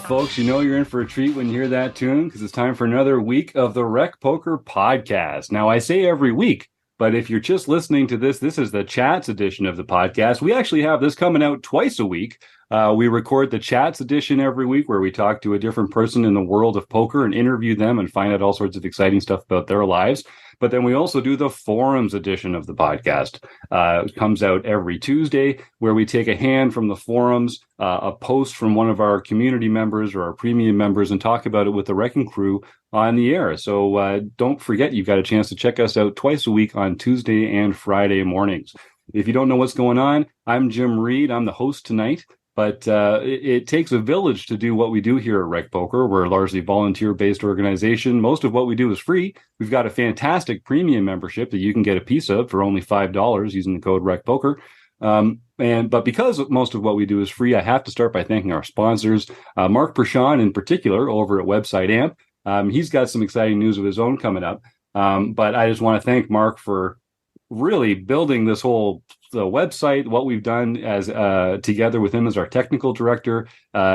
folks, you know you're in for a treat when you hear that tune because it's time for another week of the RecPoker podcast. Now, I say every week, but if you're just listening to this is the Chats edition of the podcast. We actually have this coming out twice a week. We record the Chats edition every week where we talk to a different person in the world of poker and interview them and find out all sorts of exciting stuff about their lives. But then we also do the Forums edition of the podcast. It comes out every Tuesday where we take a hand from the forums, a post from one of our community members or our premium members and talk about it with the Wrecking Crew on the air. So don't forget, you've got a chance to check us out twice a week on Tuesday and Friday mornings. If you don't know what's going on, I'm Jim Reid. I'm the host tonight. But it takes a village to do what we do here at RecPoker. We're a largely volunteer-based organization. Most of what we do is free. We've got a fantastic premium membership that you can get a piece of for only $5 using the code RecPoker. But because most of what we do is free, I have to start by thanking our sponsors. Mark Pershawn, in particular, over at Website Amp. He's got some exciting news of his own coming up. But I just want to thank Mark for really building this whole the website, what we've done as together with him as our technical director.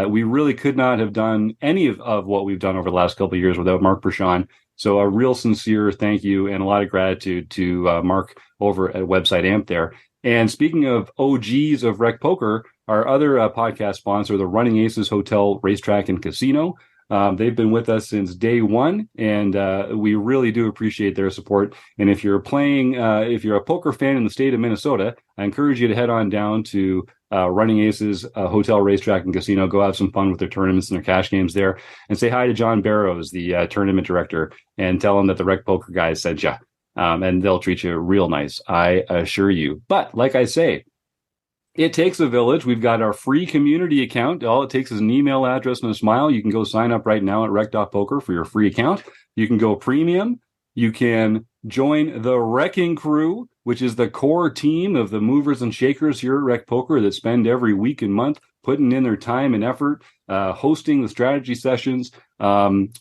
We really could not have done any of what we've done over the last couple of years without Mark Pershawn. So a real sincere thank you and a lot of gratitude to Mark over at Website Amp there. And speaking of OGs of RecPoker, our other podcast sponsor, the Running Aces Hotel, Racetrack, and Casino. They've been with us since day one, and we really do appreciate their support. And if you're if you're a poker fan in the state of Minnesota, I encourage you to head on down to Running Aces Hotel, Racetrack, and Casino. Go have some fun with their tournaments and their cash games there, and say hi to John Barrows, the tournament director, and tell him that the RecPoker guys sent you. And they'll treat you real nice, I assure you. But like I say, it takes a village. We've got our free community account. All it takes is an email address and a smile. You can go sign up right now at rec.poker for your free account. You can go premium. You can join the Wrecking Crew, which is the core team of the movers and shakers here at RecPoker that spend every week and month putting in their time and effort, hosting the strategy sessions,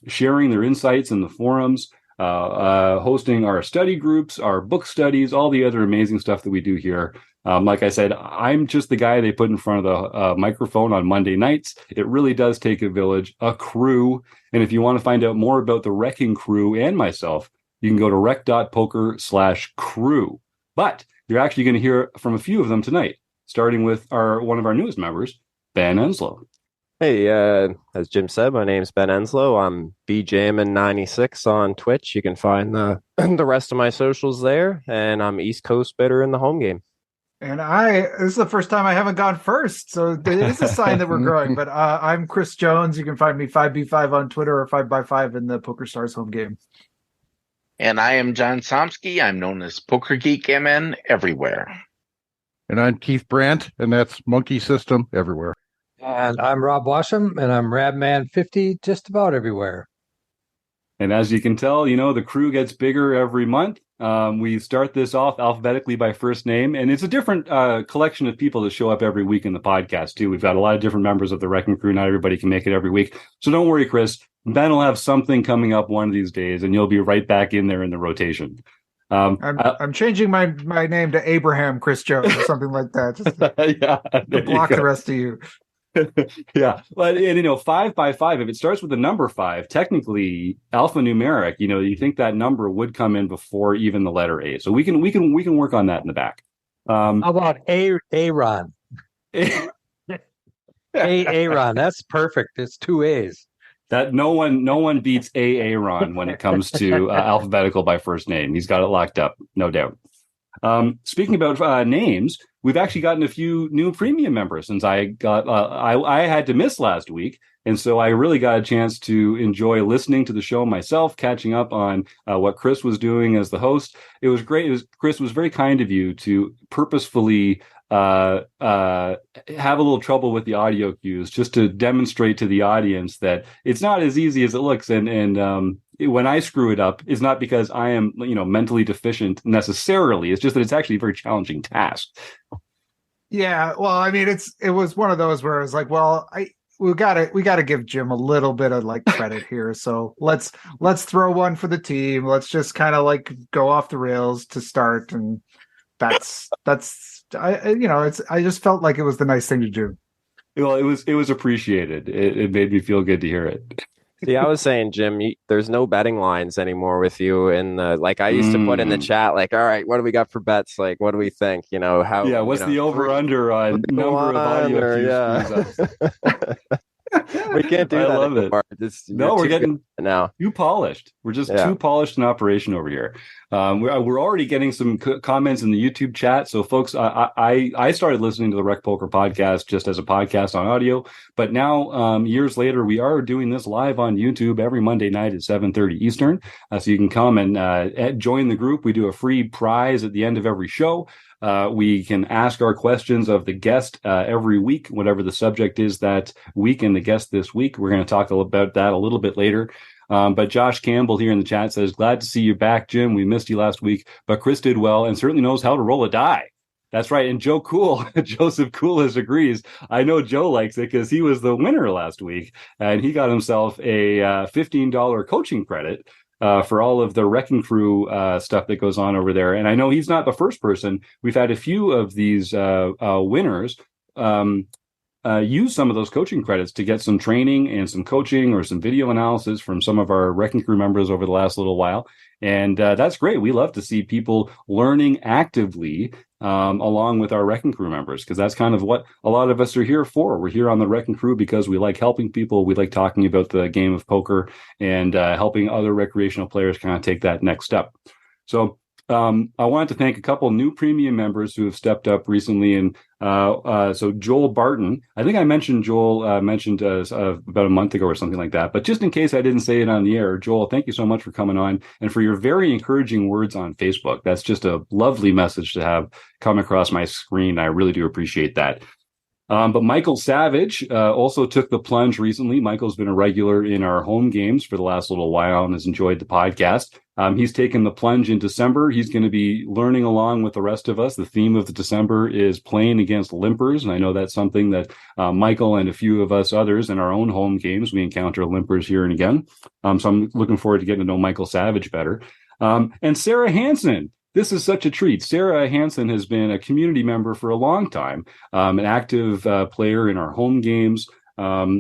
sharing their insights in the forums, hosting our study groups, our book studies, all the other amazing stuff that we do here. Like I said, I'm just the guy they put in front of the microphone on Monday nights. It really does take a village, a crew. And if you want to find out more about the Wrecking Crew and myself, you can go to rec.poker/crew. But you're actually going to hear from a few of them tonight, starting with one of our newest members, Ben Enslow. Hey, as Jim said, my name's Ben Enslow. I'm bjamin96 on Twitch. You can find the rest of my socials there. And I'm East Coast Bidder in the home game. And this is the first time I haven't gone first, so it is a sign that we're growing. But I'm Chris Jones. You can find me 5B5 on Twitter or 5x5 in the PokerStars home game. And I am John Somsky. I'm known as Poker Geek MN everywhere. And I'm Keith Brandt, and that's Monkey System everywhere. And I'm Rob Washam, and I'm Rabman50 just about everywhere. And as you can tell, the crew gets bigger every month. We start this off alphabetically by first name, and it's a different collection of people that show up every week in the podcast, too. We've got a lot of different members of the Wrecking Crew. Not everybody can make it every week. So don't worry, Chris. Ben will have something coming up one of these days, and you'll be right back in there in the rotation. I'm changing my name to Abraham Chris Jones or something like that, just to block the rest of you. Yeah, but 5x5, if it starts with the number 5, technically alphanumeric, you think that number would come in before even the letter A. So we can work on that in the back. How about Aaron? Aaron, that's perfect. It's 2 A's. That no one beats Aaron when it comes to alphabetical by first name. He's got it locked up, no doubt. Speaking about names, we've actually gotten a few new premium members since I had to miss last week. And so I really got a chance to enjoy listening to the show myself, catching up on what Chris was doing as the host. It was great. Chris was very kind of you to purposefully have a little trouble with the audio cues just to demonstrate to the audience that it's not as easy as it looks. And when I screw it up, it's not because I am, mentally deficient necessarily. It's just that it's actually a very challenging task. Yeah. Well, I mean, it was one of those where I was like, well, we gotta give Jim a little bit of credit here. So let's throw one for the team. Let's just kind of go off the rails to start. And I just felt like it was the nice thing to do. Well, it was appreciated. It made me feel good to hear it. See, I was saying, Jim, there's no betting lines anymore with you. And like I used to put in the chat, like, all right, what do we got for bets? Like, what do we think? You know, how? Yeah, what's the over under on number of audio cues? Yeah. We can't do I that love anymore. No, we're getting now too polished. We're just too polished in operation over here. We're already getting some comments in the YouTube chat. So, folks, I started listening to the Rec Poker podcast just as a podcast on audio, but now years later, we are doing this live on YouTube every Monday night at 7:30 Eastern. So you can come and join the group. We do a free prize at the end of every show. We can ask our questions of the guest every week, whatever the subject is that week and the guest this week. We're going to talk about that a little bit later. But Josh Campbell here in the chat says, glad to see you back, Jim. We missed you last week, but Chris did well and certainly knows how to roll a die. That's right. And Joe Cool, Joseph Coolis agrees. I know Joe likes it because he was the winner last week and he got himself a $15 coaching credit. For all of the Wrecking Crew stuff that goes on over there. And I know he's not the first person. We've had a few of these winners use some of those coaching credits to get some training and some coaching or some video analysis from some of our Wrecking Crew members over the last little while. And that's great. We love to see people learning actively along with our Wrecking Crew members, because that's kind of what a lot of us are here for. We're here on the Wrecking Crew because we like helping people. We like talking about the game of poker and helping other recreational players kind of take that next step. So I wanted to thank a couple new premium members who have stepped up recently. And so Joel Barton, I think I mentioned Joel about a month ago or something like that. But just in case I didn't say it on the air, Joel, thank you so much for coming on and for your very encouraging words on Facebook. That's just a lovely message to have come across my screen. I really do appreciate that. But Michael Savage also took the plunge recently. Michael's been a regular in our home games for the last little while and has enjoyed the podcast. He's taken the plunge in December. He's going to be learning along with the rest of us. The theme of the December is playing against limpers. And I know that's something that Michael and a few of us others in our own home games, we encounter limpers here and again. So I'm looking forward to getting to know Michael Savage better. And Sarah Hansen. This is such a treat. Sarah Hansen has been a community member for a long time, an active player in our home games.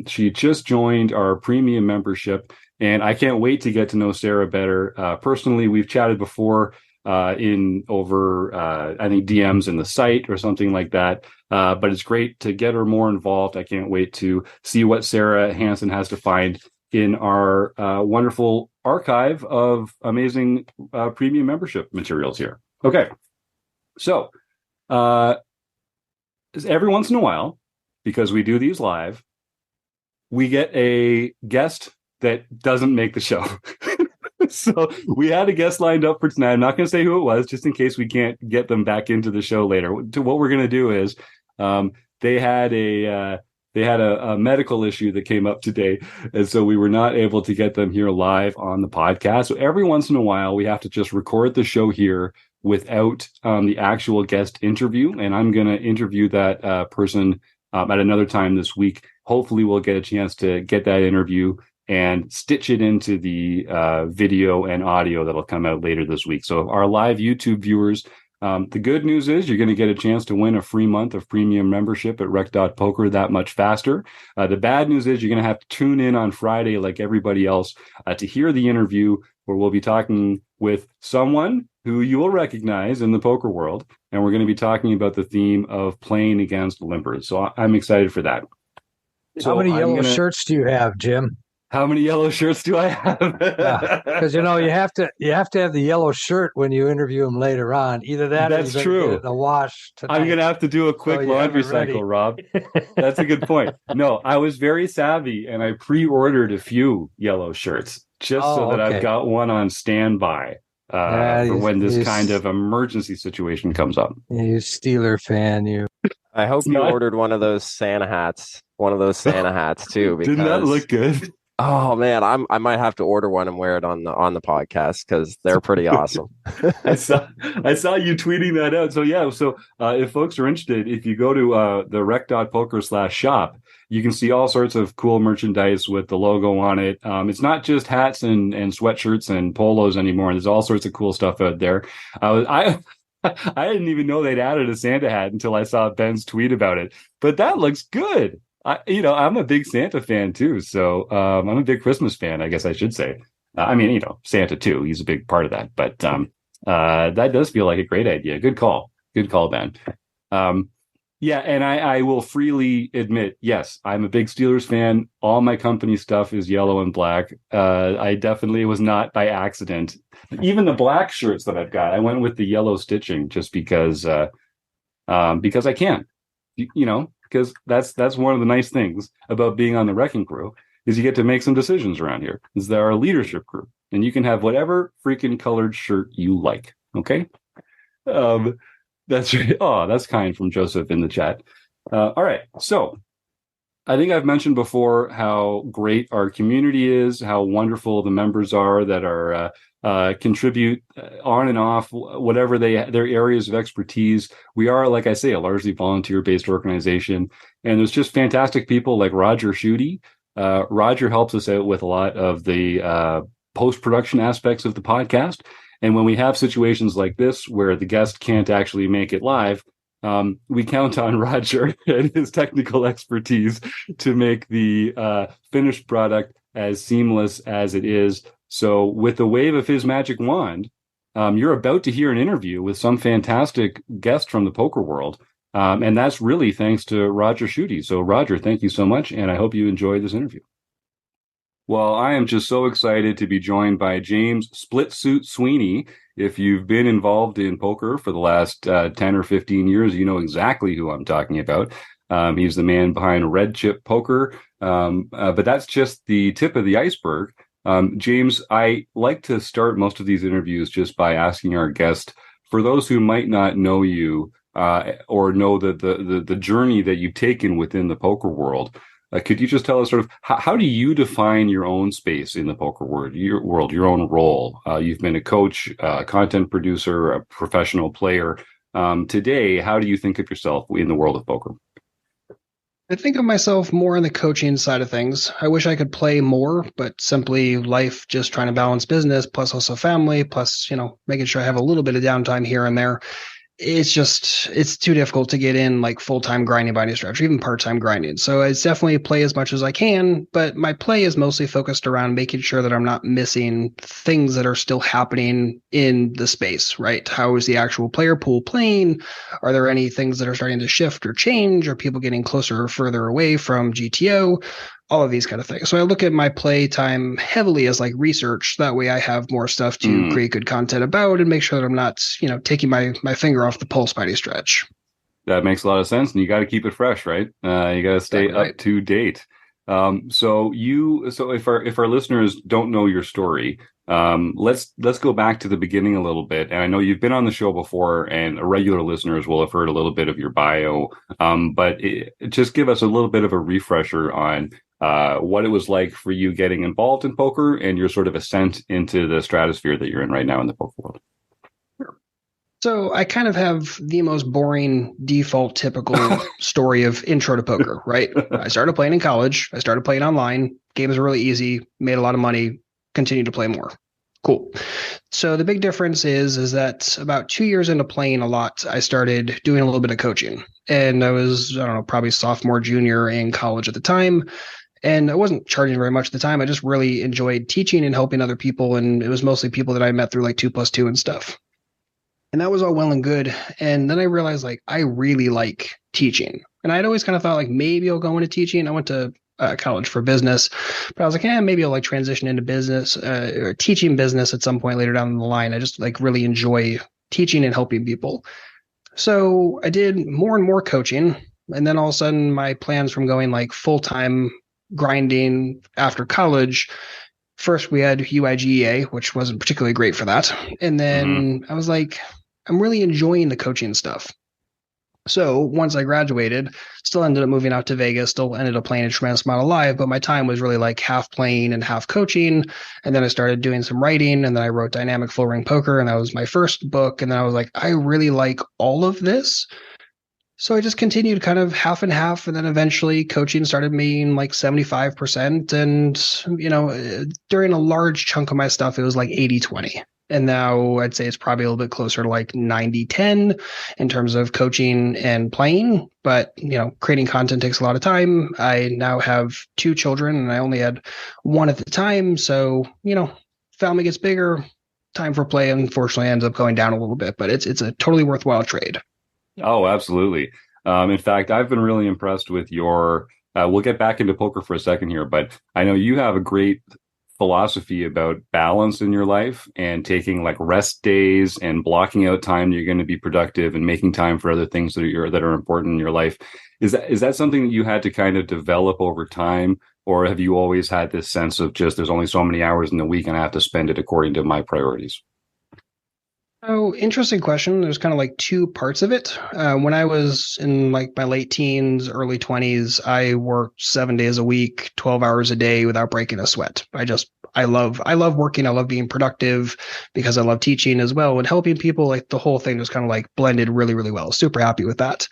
She just joined our premium membership, and I can't wait to get to know Sarah better. Personally, we've chatted before in over, I think, DMs in the site or something like that. But it's great to get her more involved. I can't wait to see what Sarah Hansen has to find in our wonderful archive of amazing premium membership materials here. Okay. So every once in a while, because we do these live, we get a guest that doesn't make the show. So we had a guest lined up for tonight. I'm not going to say who it was, just in case we can't get them back into the show later. What we're going to do is they had a medical issue that came up today, and so we were not able to get them here live on the podcast. So every once in a while, we have to just record the show here without the actual guest interview, and I'm going to interview that person at another time this week. Hopefully, we'll get a chance to get that interview and stitch it into the video and audio that'll come out later this week. So our live YouTube viewers, the good news is you're going to get a chance to win a free month of premium membership at rec.poker that much faster. The bad news is you're going to have to tune in on Friday like everybody else to hear the interview where we'll be talking with someone who you will recognize in the poker world. And we're going to be talking about the theme of playing against limpers. So I'm excited for that. How many yellow shirts do you have, Jim? How many yellow shirts do I have? Because you have to have the yellow shirt when you interview him later on. Either that, that's or you're true. Get it in the wash tonight. I'm gonna have to do a quick laundry cycle, Rob. That's a good point. No, I was very savvy, and I pre-ordered a few yellow shirts just so that I've got one on standby for when this kind of emergency situation comes up. You Steeler fan, you. I hope you ordered one of those Santa hats. One of those Santa hats too. Because, didn't that look good? Oh man, I might have to order one and wear it on the podcast because they're pretty awesome. I saw you tweeting that out. So yeah, if folks are interested, if you go to the rec.poker/shop, you can see all sorts of cool merchandise with the logo on it. It's not just hats and sweatshirts and polos anymore. There's all sorts of cool stuff out there. I didn't even know they'd added a Santa hat until I saw Ben's tweet about it. But that looks good. I'm a big Santa fan too. So I'm a big Christmas fan, I guess I should say. Santa too. He's a big part of that. But that does feel like a great idea. Good call. Good call, Ben. Yeah, and I will freely admit, yes, I'm a big Steelers fan. All my company stuff is yellow and black. I definitely was not by accident. Even the black shirts that I've got, I went with the yellow stitching just because I can. Because that's one of the nice things about being on the Wrecking Crew is you get to make some decisions around here. Is there a leadership group, and you can have whatever freaking colored shirt you like. Okay. That's right. Oh, that's kind from Joseph in the chat. All right. So I think I've mentioned before how great our community is, how wonderful the members are that are contribute on and off, whatever their areas of expertise. We are, like I say, a largely volunteer-based organization. And there's just fantastic people like Roger Schutte. Roger helps us out with a lot of the post-production aspects of the podcast. And when we have situations like this where the guest can't actually make it live, we count on Roger and his technical expertise to make the finished product as seamless as it is. So with the wave of his magic wand, you're about to hear an interview with some fantastic guest from the poker world. And that's really thanks to Roger Schutte. So Roger, thank you so much. And I hope you enjoyed this interview. Well, I am just so excited to be joined by James Splitsuit Sweeney. If you've been involved in poker for the last 10 or 15 years, you know exactly who I'm talking about. He's the man behind Red Chip Poker, but that's just the tip of the iceberg. James, I like to start most of these interviews just by asking our guest, for those who might not know you or know the journey that you've taken within the poker world, could you just tell us sort of how do you define your own space in the poker world, your own role? You've been a coach, a content producer, a professional player. Today, how do you think of yourself in the world of poker? I think of myself more on the coaching side of things. I wish I could play more, but simply life, just trying to balance business, plus also family, plus, making sure I have a little bit of downtime here and there. It's too difficult to get in like full-time grinding by any stretch, or even part-time grinding. So I definitely play as much as I can, but my play is mostly focused around making sure that I'm not missing things that are still happening in the space, right? How is the actual player pool playing? Are there any things that are starting to shift or change? Are people getting closer or further away from GTO? All of these kind of things. So I look at my play time heavily as like research. That way I have more stuff to create good content about and make sure that I'm not, taking my finger off the pulse by any stretch. That makes a lot of sense. And you got to keep it fresh, right? You got to stay up to date. So if our listeners don't know your story, let's go back to the beginning a little bit. And I know you've been on the show before, and regular listeners will have heard a little bit of your bio. But just give us a little bit of a refresher on what it was like for you getting involved in poker and your sort of ascent into the stratosphere that you're in right now in the poker world. So I kind of have the most boring default typical story of intro to poker, right? I started playing in college. I started playing online. Games were really easy, made a lot of money, continued to play more. Cool. So the big difference is that about 2 years into playing a lot, I started doing a little bit of coaching. And I was, probably sophomore, junior in college at the time. And I wasn't charging very much at the time. I just really enjoyed teaching and helping other people. And it was mostly people that I met through like 2+2 and stuff. And that was all well and good. And then I realized I really like teaching. And I'd always kind of thought maybe I'll go into teaching. I went to college for business, but I was maybe I'll transition into business or teaching business at some point later down the line. I just really enjoy teaching and helping people. So I did more and more coaching. And then all of a sudden my plans from going full-time grinding after college, first we had UIGEA, which wasn't particularly great for that. And then I was I'm really enjoying the coaching stuff. So once I graduated, still ended up moving out to Vegas, still ended up playing a tremendous amount of live, but my time was really half playing and half coaching. And then I started doing some writing, and then I wrote Dynamic Full Ring Poker, and that was my first book. And then I was I really like all of this. So I just continued kind of half and half, and then eventually coaching started being 75%. And, during a large chunk of my stuff, it was 80-20. And now I'd say it's probably a little bit closer to like 90-10 in terms of coaching and playing. But, creating content takes a lot of time. I now have 2 children and I only had 1 at the time. So, family gets bigger. Time for play, unfortunately, ends up going down a little bit, but it's a totally worthwhile trade. Oh, absolutely. In fact, I've been really impressed with your, we'll get back into poker for a second here, but I know you have a great philosophy about balance in your life and taking like rest days and blocking out time you're going to be productive and making time for other things that are important in your life. Is that something that you had to kind of develop over time, or have you always had this sense of just there's only so many hours in the week and I have to spend it according to my priorities? Oh, interesting question. There's kind of like 2 parts of it. When I was in like my late teens, early 20s, I worked 7 days a week, 12 hours a day without breaking a sweat. I love working. I love being productive because I love teaching as well and helping people. Like the whole thing just kind of like blended really, really well. Super happy with that.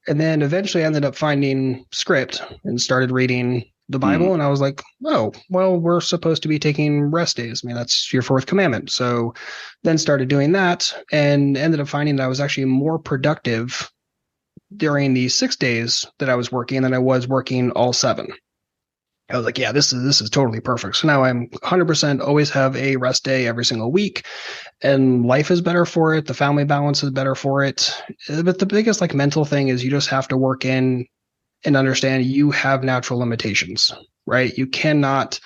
And then eventually I ended up finding script and started reading the Bible. And I was like, oh, well, we're supposed to be taking rest days. I mean, that's your 4th commandment. So then started doing that and ended up finding that I was actually more productive during the 6 days that I was working than I was working all 7. I was like, yeah, this is totally perfect. So now I'm 100% always have a rest day every single week, and life is better for it. The family balance is better for it. But the biggest like mental thing is you just have to work in and understand you have natural limitations, right? You cannot,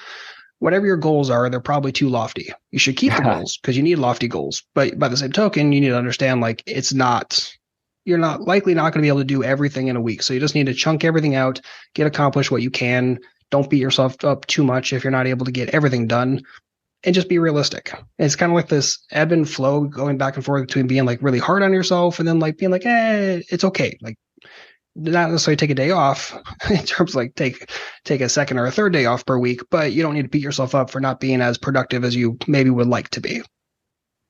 whatever your goals are, they're probably too lofty. You should keep the goals because you need lofty goals. But by the same token, you need to understand like you're not likely not going to be able to do everything in a week. So you just need to chunk everything out, get accomplished what you can. Don't beat yourself up too much if you're not able to get everything done, and just be realistic. It's kind of like this ebb and flow going back and forth between being like really hard on yourself and then like being like, it's okay. Like not necessarily take a day off in terms of like take a 2nd or a 3rd day off per week, but you don't need to beat yourself up for not being as productive as you maybe would like to be.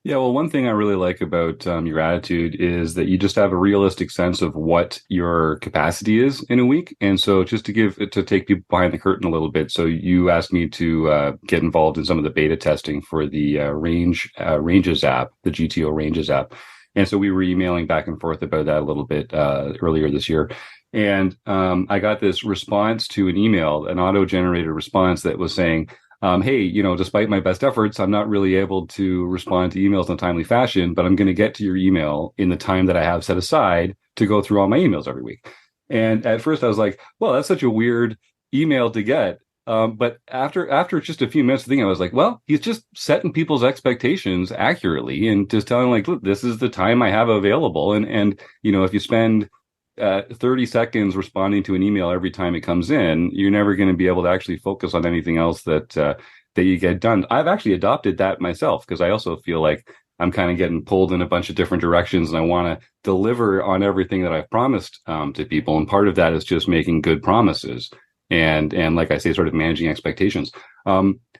Yeah, well, one thing I really like about your attitude is that you just have a realistic sense of what your capacity is in a week. And so just to take people behind the curtain a little bit. So you asked me to get involved in some of the beta testing for the Ranges app, the GTO Ranges app. And so we were emailing back and forth about that a little bit earlier this year. And I got this response to an email, an auto-generated response that was saying, hey, despite my best efforts, I'm not really able to respond to emails in a timely fashion, but I'm going to get to your email in the time that I have set aside to go through all my emails every week. And at first I was like, well, that's such a weird email to get. But after just a few minutes of thinking, I was like, well, he's just setting people's expectations accurately and just telling like, look, this is the time I have available. And if you spend 30 seconds responding to an email every time it comes in, you're never going to be able to actually focus on anything else that you get done. I've actually adopted that myself because I also feel like I'm kind of getting pulled in a bunch of different directions and I want to deliver on everything that I've promised to people. And part of that is just making good promises and like I say, sort of managing expectations.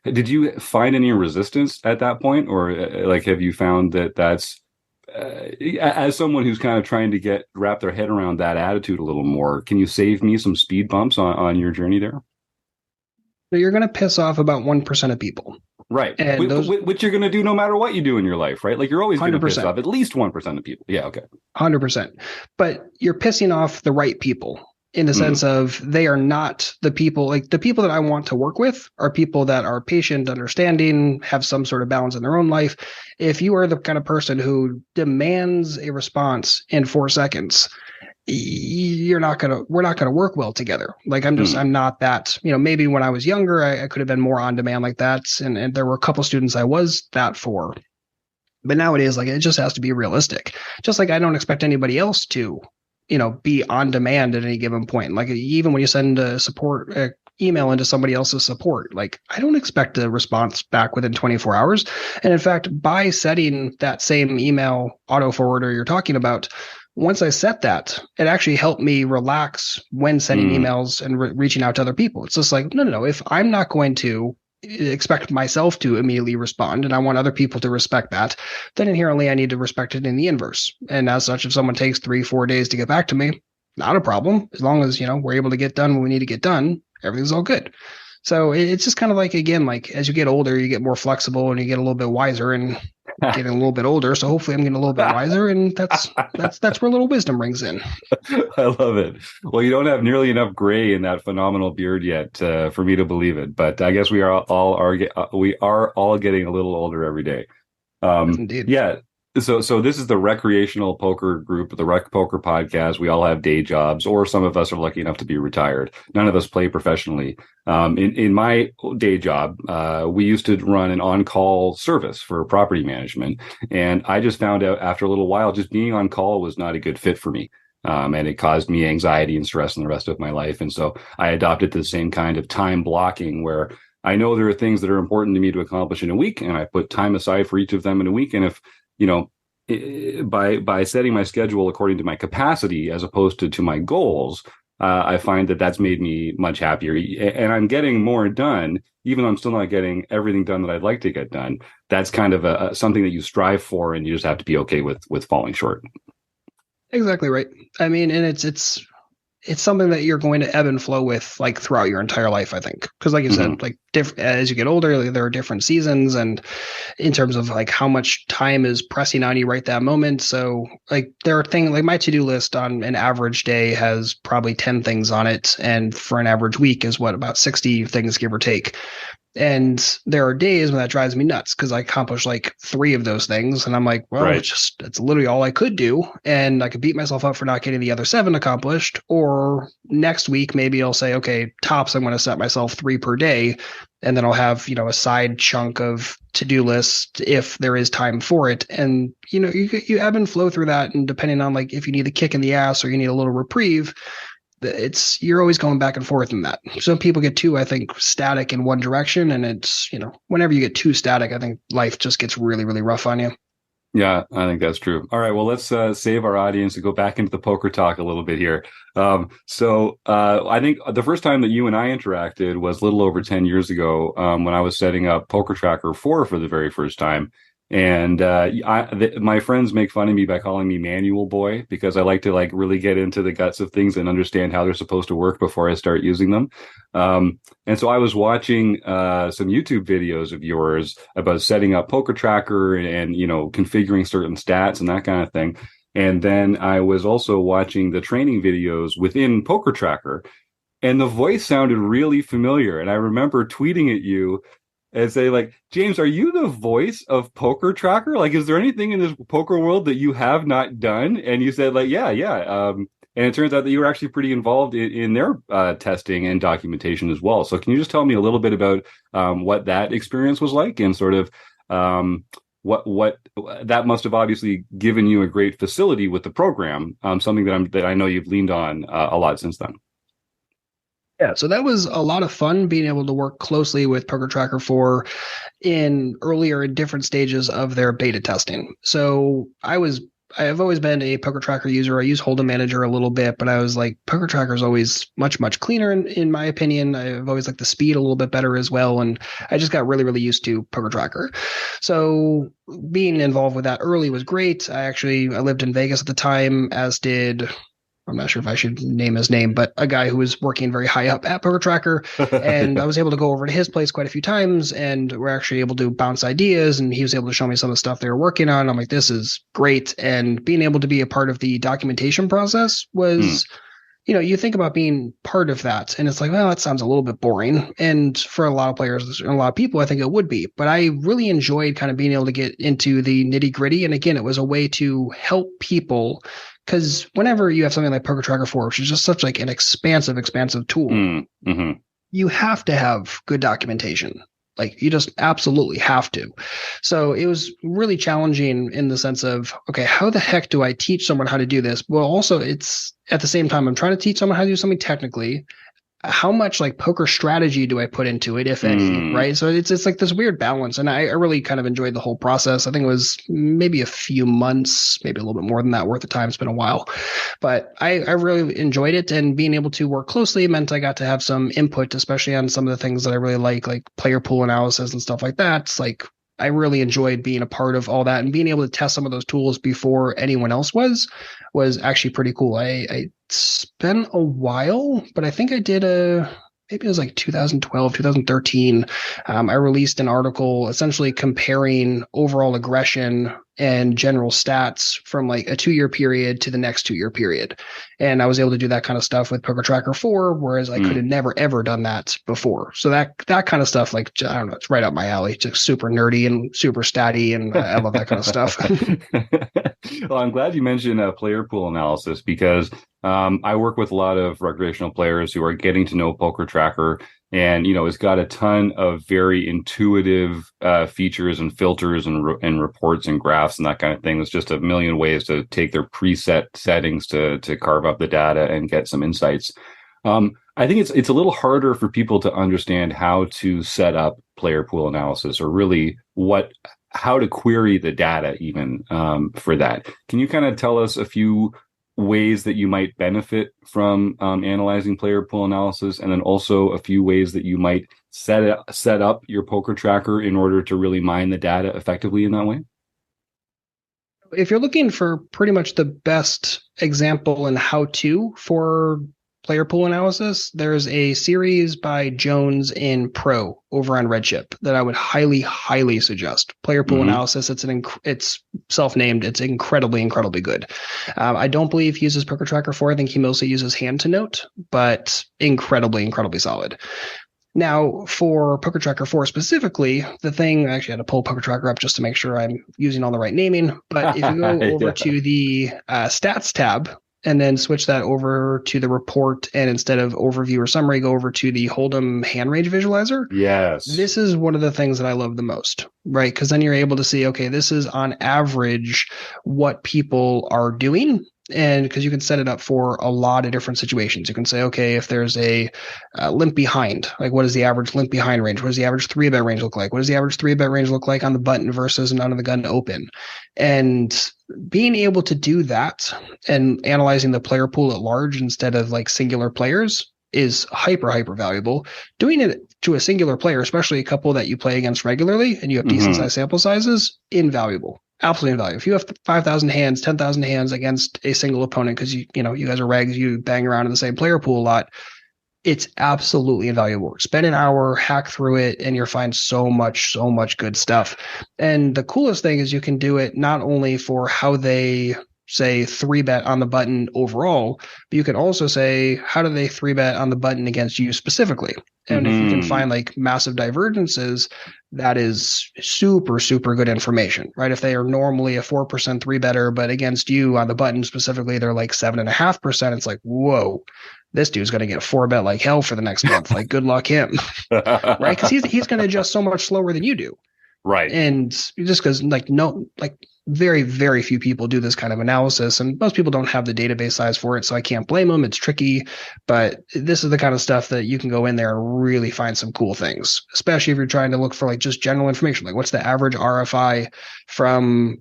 Did you find any resistance at that point, or like have you found that that's as someone who's kind of trying to wrap their head around that attitude a little more, can you save me some speed bumps on your journey there? So you're going to piss off about 1% of people. Right. And which you're going to do no matter what you do in your life, right? Like you're always going to piss off at least 1% of people. Yeah. Okay. 100%. But you're pissing off the right people in the sense of they are not the people, like the people that I want to work with are people that are patient, understanding, have some sort of balance in their own life. If you are the kind of person who demands a response in 4 seconds, we're not going to work well together. Like I'm not that, maybe when I was younger, I could have been more on demand like that. And there were a couple students I was that for, but nowadays, like it just has to be realistic. Just like I don't expect anybody else to, be on demand at any given point. Like even when you send a support email into somebody else's support, like I don't expect a response back within 24 hours. And in fact, by setting that same email auto forwarder you're talking about, once I set that, it actually helped me relax when sending emails and reaching out to other people. It's just like, no. If I'm not going to expect myself to immediately respond and I want other people to respect that, then inherently I need to respect it in the inverse. And as such, if someone takes 3-4 days to get back to me, not a problem. As long as, we're able to get done when we need to get done, everything's all good. So it's just kind of like, again, like as you get older, you get more flexible and you get a little bit wiser and getting a little bit older, so hopefully I'm getting a little bit wiser, and that's where a little wisdom rings in. I love it. Well, you don't have nearly enough gray in that phenomenal beard yet for me to believe it, but I guess we are all getting a little older every day. Indeed. Yeah. So this is the recreational poker group, the Rec Poker Podcast. We all have day jobs, or some of us are lucky enough to be retired. None of us play professionally. In my day job, we used to run an on-call service for property management, and I just found out after a little while, just being on call was not a good fit for me. And it caused me anxiety and stress in the rest of my life. And so I adopted the same kind of time blocking where I know there are things that are important to me to accomplish in a week, and I put time aside for each of them in a week. And if by setting my schedule according to my capacity as opposed to my goals, I find that that's made me much happier, and I'm getting more done, even though I'm still not getting everything done that I'd like to get done. That's kind of something that you strive for, and you just have to be okay with falling short. Exactly right. I mean, and it's something that you're going to ebb and flow with like throughout your entire life, I think. Because like you said, like as you get older, there are different seasons, and in terms of like how much time is pressing on you right that moment. So like there are things like my to-do list on an average day has probably 10 things on it. And for an average week is about 60 things, give or take. And there are days when that drives me nuts because I accomplish like 3 of those things. And I'm like, well, right. it's literally all I could do. And I could beat myself up for not getting the other 7 accomplished. Or next week, maybe I'll say, okay, tops, I'm going to set myself 3 per day. And then I'll have, a side chunk of to-do list if there is time for it. And, you ebb and flow through that. And depending on like if you need a kick in the ass or you need a little reprieve, you're always going back and forth in that. Some people get too, I think, static in one direction, and it's, whenever you get too static, I think life just gets really, really rough on you. Yeah, I think that's true. All right, well, let's save our audience and go back into the poker talk a little bit here. So I think the first time that you and I interacted was a little over 10 years ago when I was setting up PokerTracker 4 for the very first time. And my friends make fun of me by calling me Manual Boy because I like to like really get into the guts of things and understand how they're supposed to work before I start using them. And so I was watching some YouTube videos of yours about setting up PokerTracker and configuring certain stats and that kind of thing. And then I was also watching the training videos within PokerTracker, and the voice sounded really familiar. And I remember tweeting at you and say, like, James, are you the voice of PokerTracker? Like, is there anything in this poker world that you have not done? And you said, like, yeah. And it turns out that you were actually pretty involved in their testing and documentation as well. So can you just tell me a little bit about what that experience was like, and sort of what that must have obviously given you a great facility with the program, something that I know you've leaned on a lot since then. Yeah, so that was a lot of fun being able to work closely with PokerTracker 4 in earlier and different stages of their beta testing. So I've always been a PokerTracker user. I use Holdem Manager a little bit, but I was like, PokerTracker is always much, much cleaner in my opinion. I've always liked the speed a little bit better as well. And I just got really, really used to PokerTracker. So being involved with that early was great. I lived in Vegas at the time, as did, I'm not sure if I should name his name, but a guy who was working very high up at PokerTracker. And I was able to go over to his place quite a few times, and we're actually able to bounce ideas, and he was able to show me some of the stuff they were working on. I'm like, this is great. And being able to be a part of the documentation process was, you think about being part of that, and it's like, well, that sounds a little bit boring. And for a lot of players and a lot of people, I think it would be. But I really enjoyed kind of being able to get into the nitty gritty. And again, it was a way to help people. Because whenever you have something like PokerTracker 4, which is just such like an expansive tool, you have to have good documentation. Like you just absolutely have to. So it was really challenging in the sense of, okay, how the heck do I teach someone how to do this? Well, also it's at the same time, I'm trying to teach someone how to do something technically. How much like poker strategy do I put into it, if any, right? So it's like this weird balance. And I really kind of enjoyed the whole process. I think it was maybe a few months, maybe a little bit more than that worth of time. It's been a while, but I really enjoyed it. And being able to work closely meant I got to have some input, especially on some of the things that I really like player pool analysis and stuff like that. It's like, I really enjoyed being a part of all that, and being able to test some of those tools before anyone else was actually pretty cool. It's been a while, but I think I did maybe it was like 2012, 2013, I released an article essentially comparing overall aggression and general stats from like a 2-year period to the next 2-year period. And I was able to do that kind of stuff with PokerTracker 4, whereas I could have never, ever done that before. So that kind of stuff, like, I don't know, it's right up my alley. Just super nerdy and super statty, and I love that kind of stuff. Well, I'm glad you mentioned player pool analysis, because I work with a lot of recreational players who are getting to know PokerTracker, and it's got a ton of very intuitive features and filters and reports and graphs and that kind of thing. There's just a million ways to take their preset settings to carve up the data and get some insights. I think it's a little harder for people to understand how to set up player pool analysis, or really how to query the data even for that. Can you kind of tell us a few ways that you might benefit from analyzing player pool analysis, and then also a few ways that you might set up your PokerTracker in order to really mine the data effectively in that way? If you're looking for pretty much the best example and how-to for player pool analysis, there's a series by Jones in Pro over on Redship that I would highly, highly suggest. Player pool analysis. It's self-named. It's incredibly good. I don't believe he uses PokerTracker 4. I think he mostly uses Hand to Note, but incredibly solid. Now, for PokerTracker 4 specifically, the thing, I actually had to pull PokerTracker up just to make sure I'm using all the right naming. But if you go over to the stats tab, and then switch that over to the report, and instead of overview or summary, go over to the Holdem Hand Range Visualizer. Yes. This is one of the things that I love the most, right? Because then you're able to see, okay, this is on average what people are doing. And because you can set it up for a lot of different situations. You can say, okay, if there's a limp behind, like what is the average limp behind range? What does the average 3-bet range look like? What does the average 3-bet range look like on the button versus an under the gun open? And being able to do that and analyzing the player pool at large instead of like singular players is hyper valuable. Doing it to a singular player, especially a couple that you play against regularly and you have decent size sample sizes, invaluable. Absolutely invaluable. If you have 5,000 hands, 10,000 hands against a single opponent, because you guys are regs, you bang around in the same player pool a lot, it's absolutely invaluable. Spend an hour, hack through it, and you'll find so much good stuff. And the coolest thing is you can do it not only for how they say 3-bet on the button overall, but you can also say, how do they 3-bet on the button against you specifically? And if you can find like massive divergences, that is super good information, right? If they are normally a 4% 3-better, but against you on the button specifically, they're like 7.5%, it's like, whoa, this dude's going to get a 4-bet like hell for the next month. Like, good luck him, right? Because he's going to adjust so much slower than you do. Right. And just because very few people do this kind of analysis, and most people don't have the database size for it, so I can't blame them. It's tricky, but this is the kind of stuff that you can go in there and really find some cool things, especially if you're trying to look for like just general information, like what's the average RFI from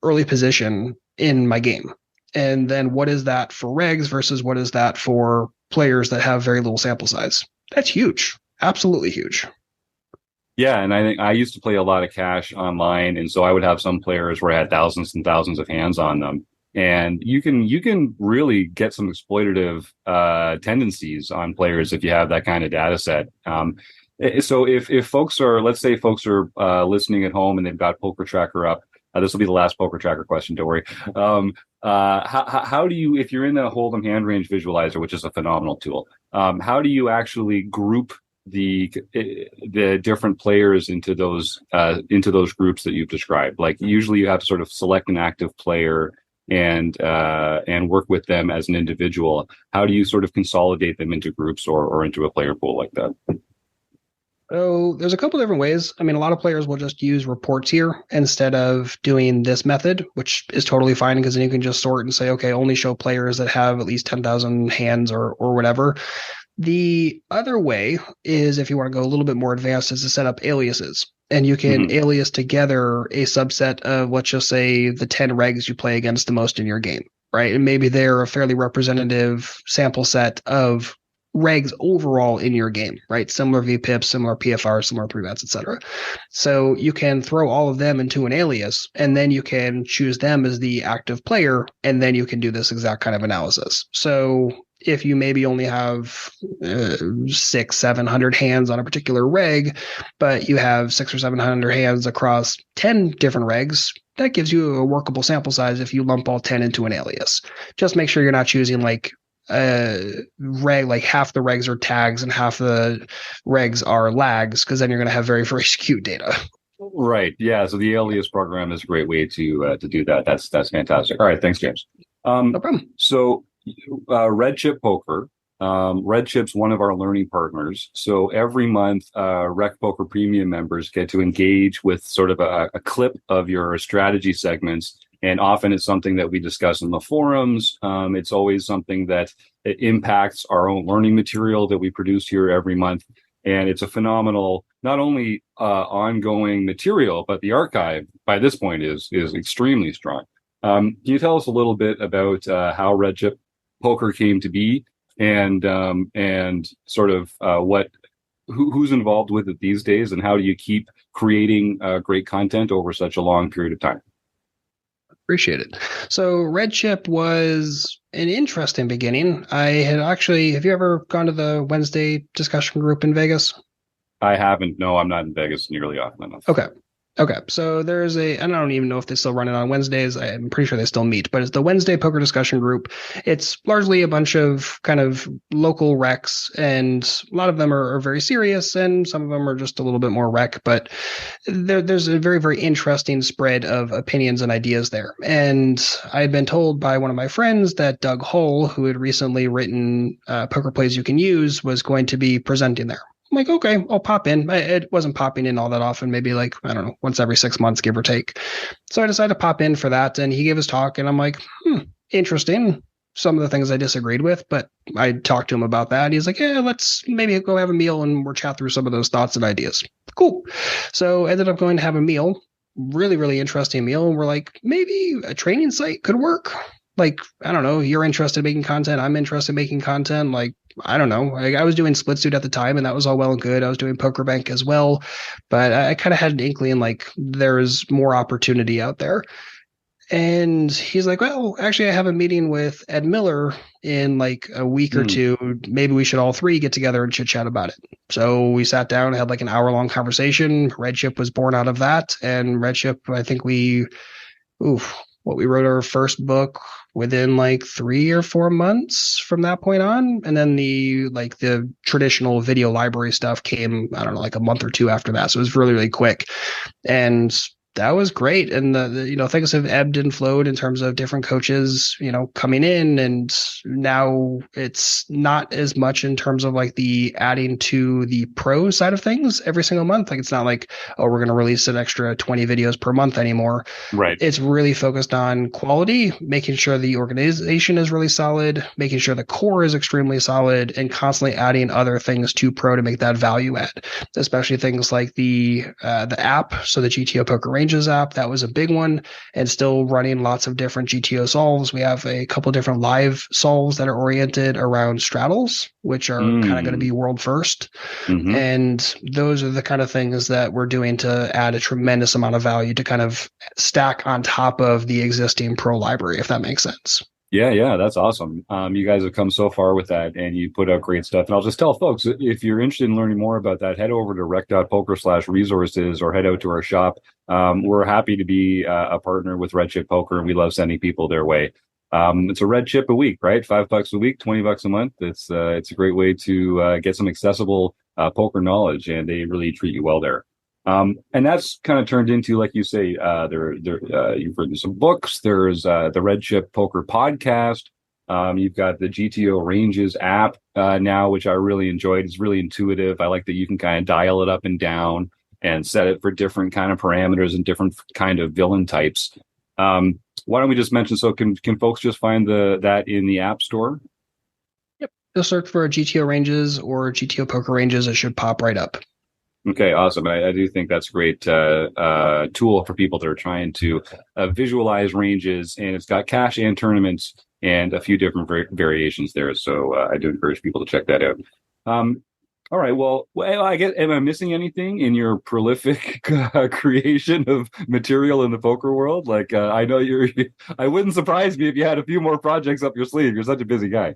early position in my game, and then what is that for regs versus what is that for players that have very little sample size. That's huge. Absolutely huge. Yeah, and I think I used to play a lot of cash online, and so I would have some players where I had thousands and thousands of hands on them, and you can really get some exploitative tendencies on players if you have that kind of data set. So if folks are, let's say folks are listening at home and they've got PokerTracker up, this will be the last PokerTracker question, don't worry. How do you, if you're in the Holdem Hand Range Visualizer, which is a phenomenal tool, how do you actually group the different players into those groups that you've described? Like usually you have to sort of select an active player and work with them as an individual. How do you sort of consolidate them into groups or into a player pool like that? So there's a couple different ways. I mean, a lot of players will just use reports here instead of doing this method, which is totally fine because then you can just sort and say, okay, only show players that have at least 10,000 hands or whatever. The other way is, if you want to go a little bit more advanced, is to set up aliases. And you can alias together a subset of, let's just say, the 10 regs you play against the most in your game, right? And maybe they're a fairly representative sample set of regs overall in your game, right? Similar VPIPs, similar PFR, similar 3-bets, etc. So you can throw all of them into an alias, and then you can choose them as the active player, and then you can do this exact kind of analysis. So if you maybe only have 600-700 hands on a particular reg, but you have 600 or 700 hands across 10 different regs, that gives you a workable sample size if you lump all 10 into an alias. Just make sure you're not choosing like reg, like half the regs are tags and half the regs are lags, because then you're going to have very, very skewed data. Right. Yeah. So the alias program is a great way to do that. That's fantastic. All right. Thanks, James. No problem. So Red Chip Poker. Red Chip's one of our learning partners. So every month, RecPoker Premium members get to engage with sort of a clip of your strategy segments. And often it's something that we discuss in the forums. It's always something that it impacts our own learning material that we produce here every month. And it's a phenomenal, not only ongoing material, but the archive by this point is extremely strong. Can you tell us a little bit about how Red Chip Poker came to be, and sort of who's involved with it these days, and how do you keep creating great content over such a long period of time? Appreciate it. So Red Chip was an interesting beginning. I had actually, have you ever gone to the Wednesday discussion group in Vegas? I haven't. No, I'm not in Vegas nearly often enough. Okay. So there's and I don't even know if they still run it on Wednesdays. I'm pretty sure they still meet, but it's the Wednesday Poker Discussion Group. It's largely a bunch of kind of local recs, and a lot of them are very serious, and some of them are just a little bit more rec, but there's a very, very interesting spread of opinions and ideas there. And I had been told by one of my friends that Doug Hull, who had recently written Poker Plays You Can Use, was going to be presenting there. I'm like, okay, I'll pop in. It wasn't popping in all that often, maybe like, I don't know, once every 6 months, give or take. So I decided to pop in for that, and he gave his talk, and I'm like, interesting. Some of the things I disagreed with, but I talked to him about that. He's like, yeah, let's maybe go have a meal and we'll chat through some of those thoughts and ideas. Cool. So ended up going to have a meal, really, really interesting meal. And we're like, maybe a training site could work. Like, I don't know, you're interested in making content. I'm interested in making content. Like, I don't know. I was doing Splitsuit at the time, and that was all well and good. I was doing Poker Bank as well, but I kind of had an inkling like there's more opportunity out there. And he's like, well, actually, I have a meeting with Ed Miller in like a week or two. Maybe we should all three get together and chit chat about it. So we sat down, had like an hour-long conversation. Red Chip was born out of that. And Red Chip, I think we wrote our first book within like 3 or 4 months from that point on. And then the traditional video library stuff came, I don't know, like a month or two after that. So it was really, really quick. And that was great. And the things have ebbed and flowed in terms of different coaches, coming in, and now it's not as much in terms of like the adding to the pro side of things every single month. Like, it's not like, oh, we're going to release an extra 20 videos per month anymore. Right. It's really focused on quality, making sure the organization is really solid, making sure the core is extremely solid, and constantly adding other things to pro to make that value add, especially things like the app. So the GTO Poker Ranges app, that was a big one, and still running lots of different GTO solves. We have a couple different live solves that are oriented around straddles, which are kind of going to be world first. Mm-hmm. And those are the kind of things that we're doing to add a tremendous amount of value to kind of stack on top of the existing pro library, if that makes sense. Yeah, that's awesome. You guys have come so far with that, and you put out great stuff. And I'll just tell folks, if you're interested in learning more about that, head over to rec.poker/resources or head out to our shop. We're happy to be a partner with Red Chip Poker, and we love sending people their way. It's a red chip a week, right? $5 a week, $20 a month. It's a great way to get some accessible poker knowledge, and they really treat you well there. And that's kind of turned into, like you say, you've written some books. There's the Red Chip Poker podcast. You've got the GTO Ranges app now, which I really enjoyed. It's really intuitive. I like that you can kind of dial it up and down and set it for different kind of parameters and different kind of villain types. Why don't we just mention, so can folks just find that in the App Store? Yep. Just search for GTO Ranges or GTO Poker Ranges. It should pop right up. Okay, awesome. I do think that's a great tool for people that are trying to visualize ranges, and it's got cash and tournaments and a few different variations there. So I do encourage people to check that out. All right. Well, I guess, am I missing anything in your prolific creation of material in the poker world? Like, I know I wouldn't surprise me if you had a few more projects up your sleeve. You're such a busy guy.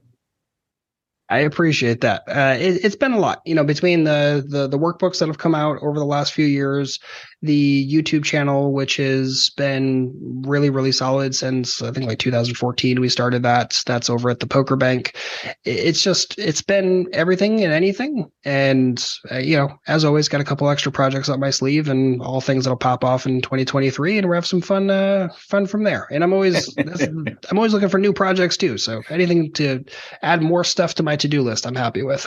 I appreciate that. It's been a lot, between the workbooks that have come out over the last few years, the YouTube channel, which has been really, really solid since I think like 2014 we started that. That's over at the Poker Bank. It's been everything and anything. And, as always, got a couple extra projects up my sleeve and all things that'll pop off in 2023, and we'll have some fun from there. And I'm always looking for new projects too. So anything to add more stuff to my to-do list, I'm happy with.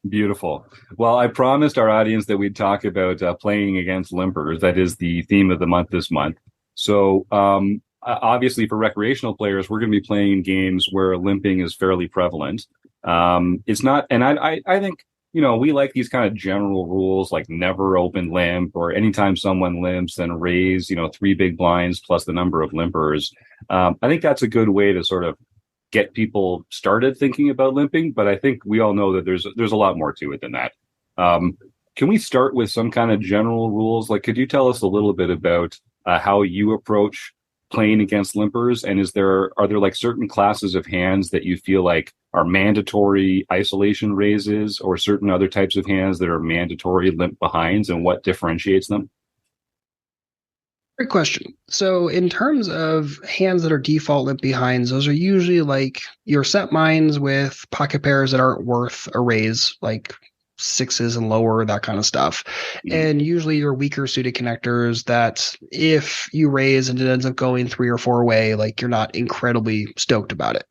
Beautiful. Well, I promised our audience that we'd talk about playing against limpers. That is the theme of the month this month. So obviously for recreational players, we're going to be playing games where limping is fairly prevalent. It's not, and I think, we like these kind of general rules, like never open limp, or anytime someone limps, then raise, 3 big blinds plus the number of limpers. I think that's a good way to sort of get people started thinking about limping, but I think we all know that there's a lot more to it than that. Can we start with some kind of general rules? Like, could you tell us a little bit about how you approach playing against limpers? And are there like certain classes of hands that you feel like are mandatory isolation raises, or certain other types of hands that are mandatory limp behinds, and what differentiates them? Great question. So in terms of hands that are default limp behinds, those are usually like your set mines with pocket pairs that aren't worth a raise, like 6s and lower, that kind of stuff. And usually your weaker suited connectors that if you raise and it ends up going 3 or 4 away, like you're not incredibly stoked about it.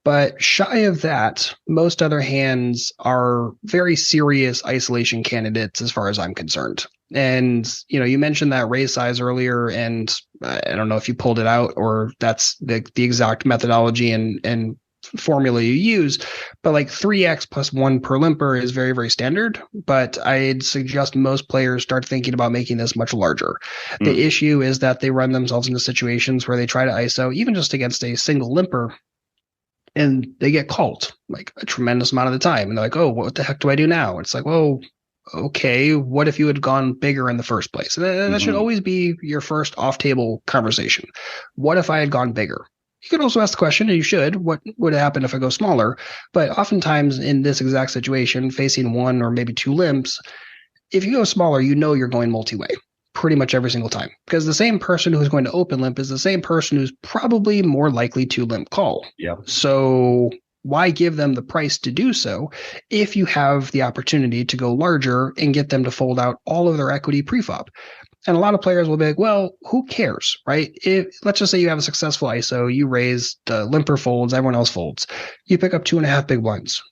But shy of that, most other hands are very serious isolation candidates as far as I'm concerned. And, you mentioned that raise size earlier, and I don't know if you pulled it out or that's the exact methodology and formula you use, but like 3x plus 1 per limper is very, very standard. But I'd suggest most players start thinking about making this much larger. The issue is that they run themselves into situations where they try to ISO, even just against a single limper, and they get called like a tremendous amount of the time. And they're like, oh, what the heck do I do now? It's like, well, okay, what if you had gone bigger in the first place? And that should always be your first off-table conversation. What if I had gone bigger? You could also ask the question, and you should, what would happen if I go smaller? But oftentimes in this exact situation, facing 1 or maybe 2 limps, if you go smaller, you're going multi-way pretty much every single time, because the same person who's going to open limp is the same person who's probably more likely to limp call. Yeah. So why give them the price to do so if you have the opportunity to go larger and get them to fold out all of their equity pre-flop? And a lot of players will be like, well, who cares, right? Let's just say you have a successful ISO, you raise, the limper folds, everyone else folds. You pick up 2.5 big blinds.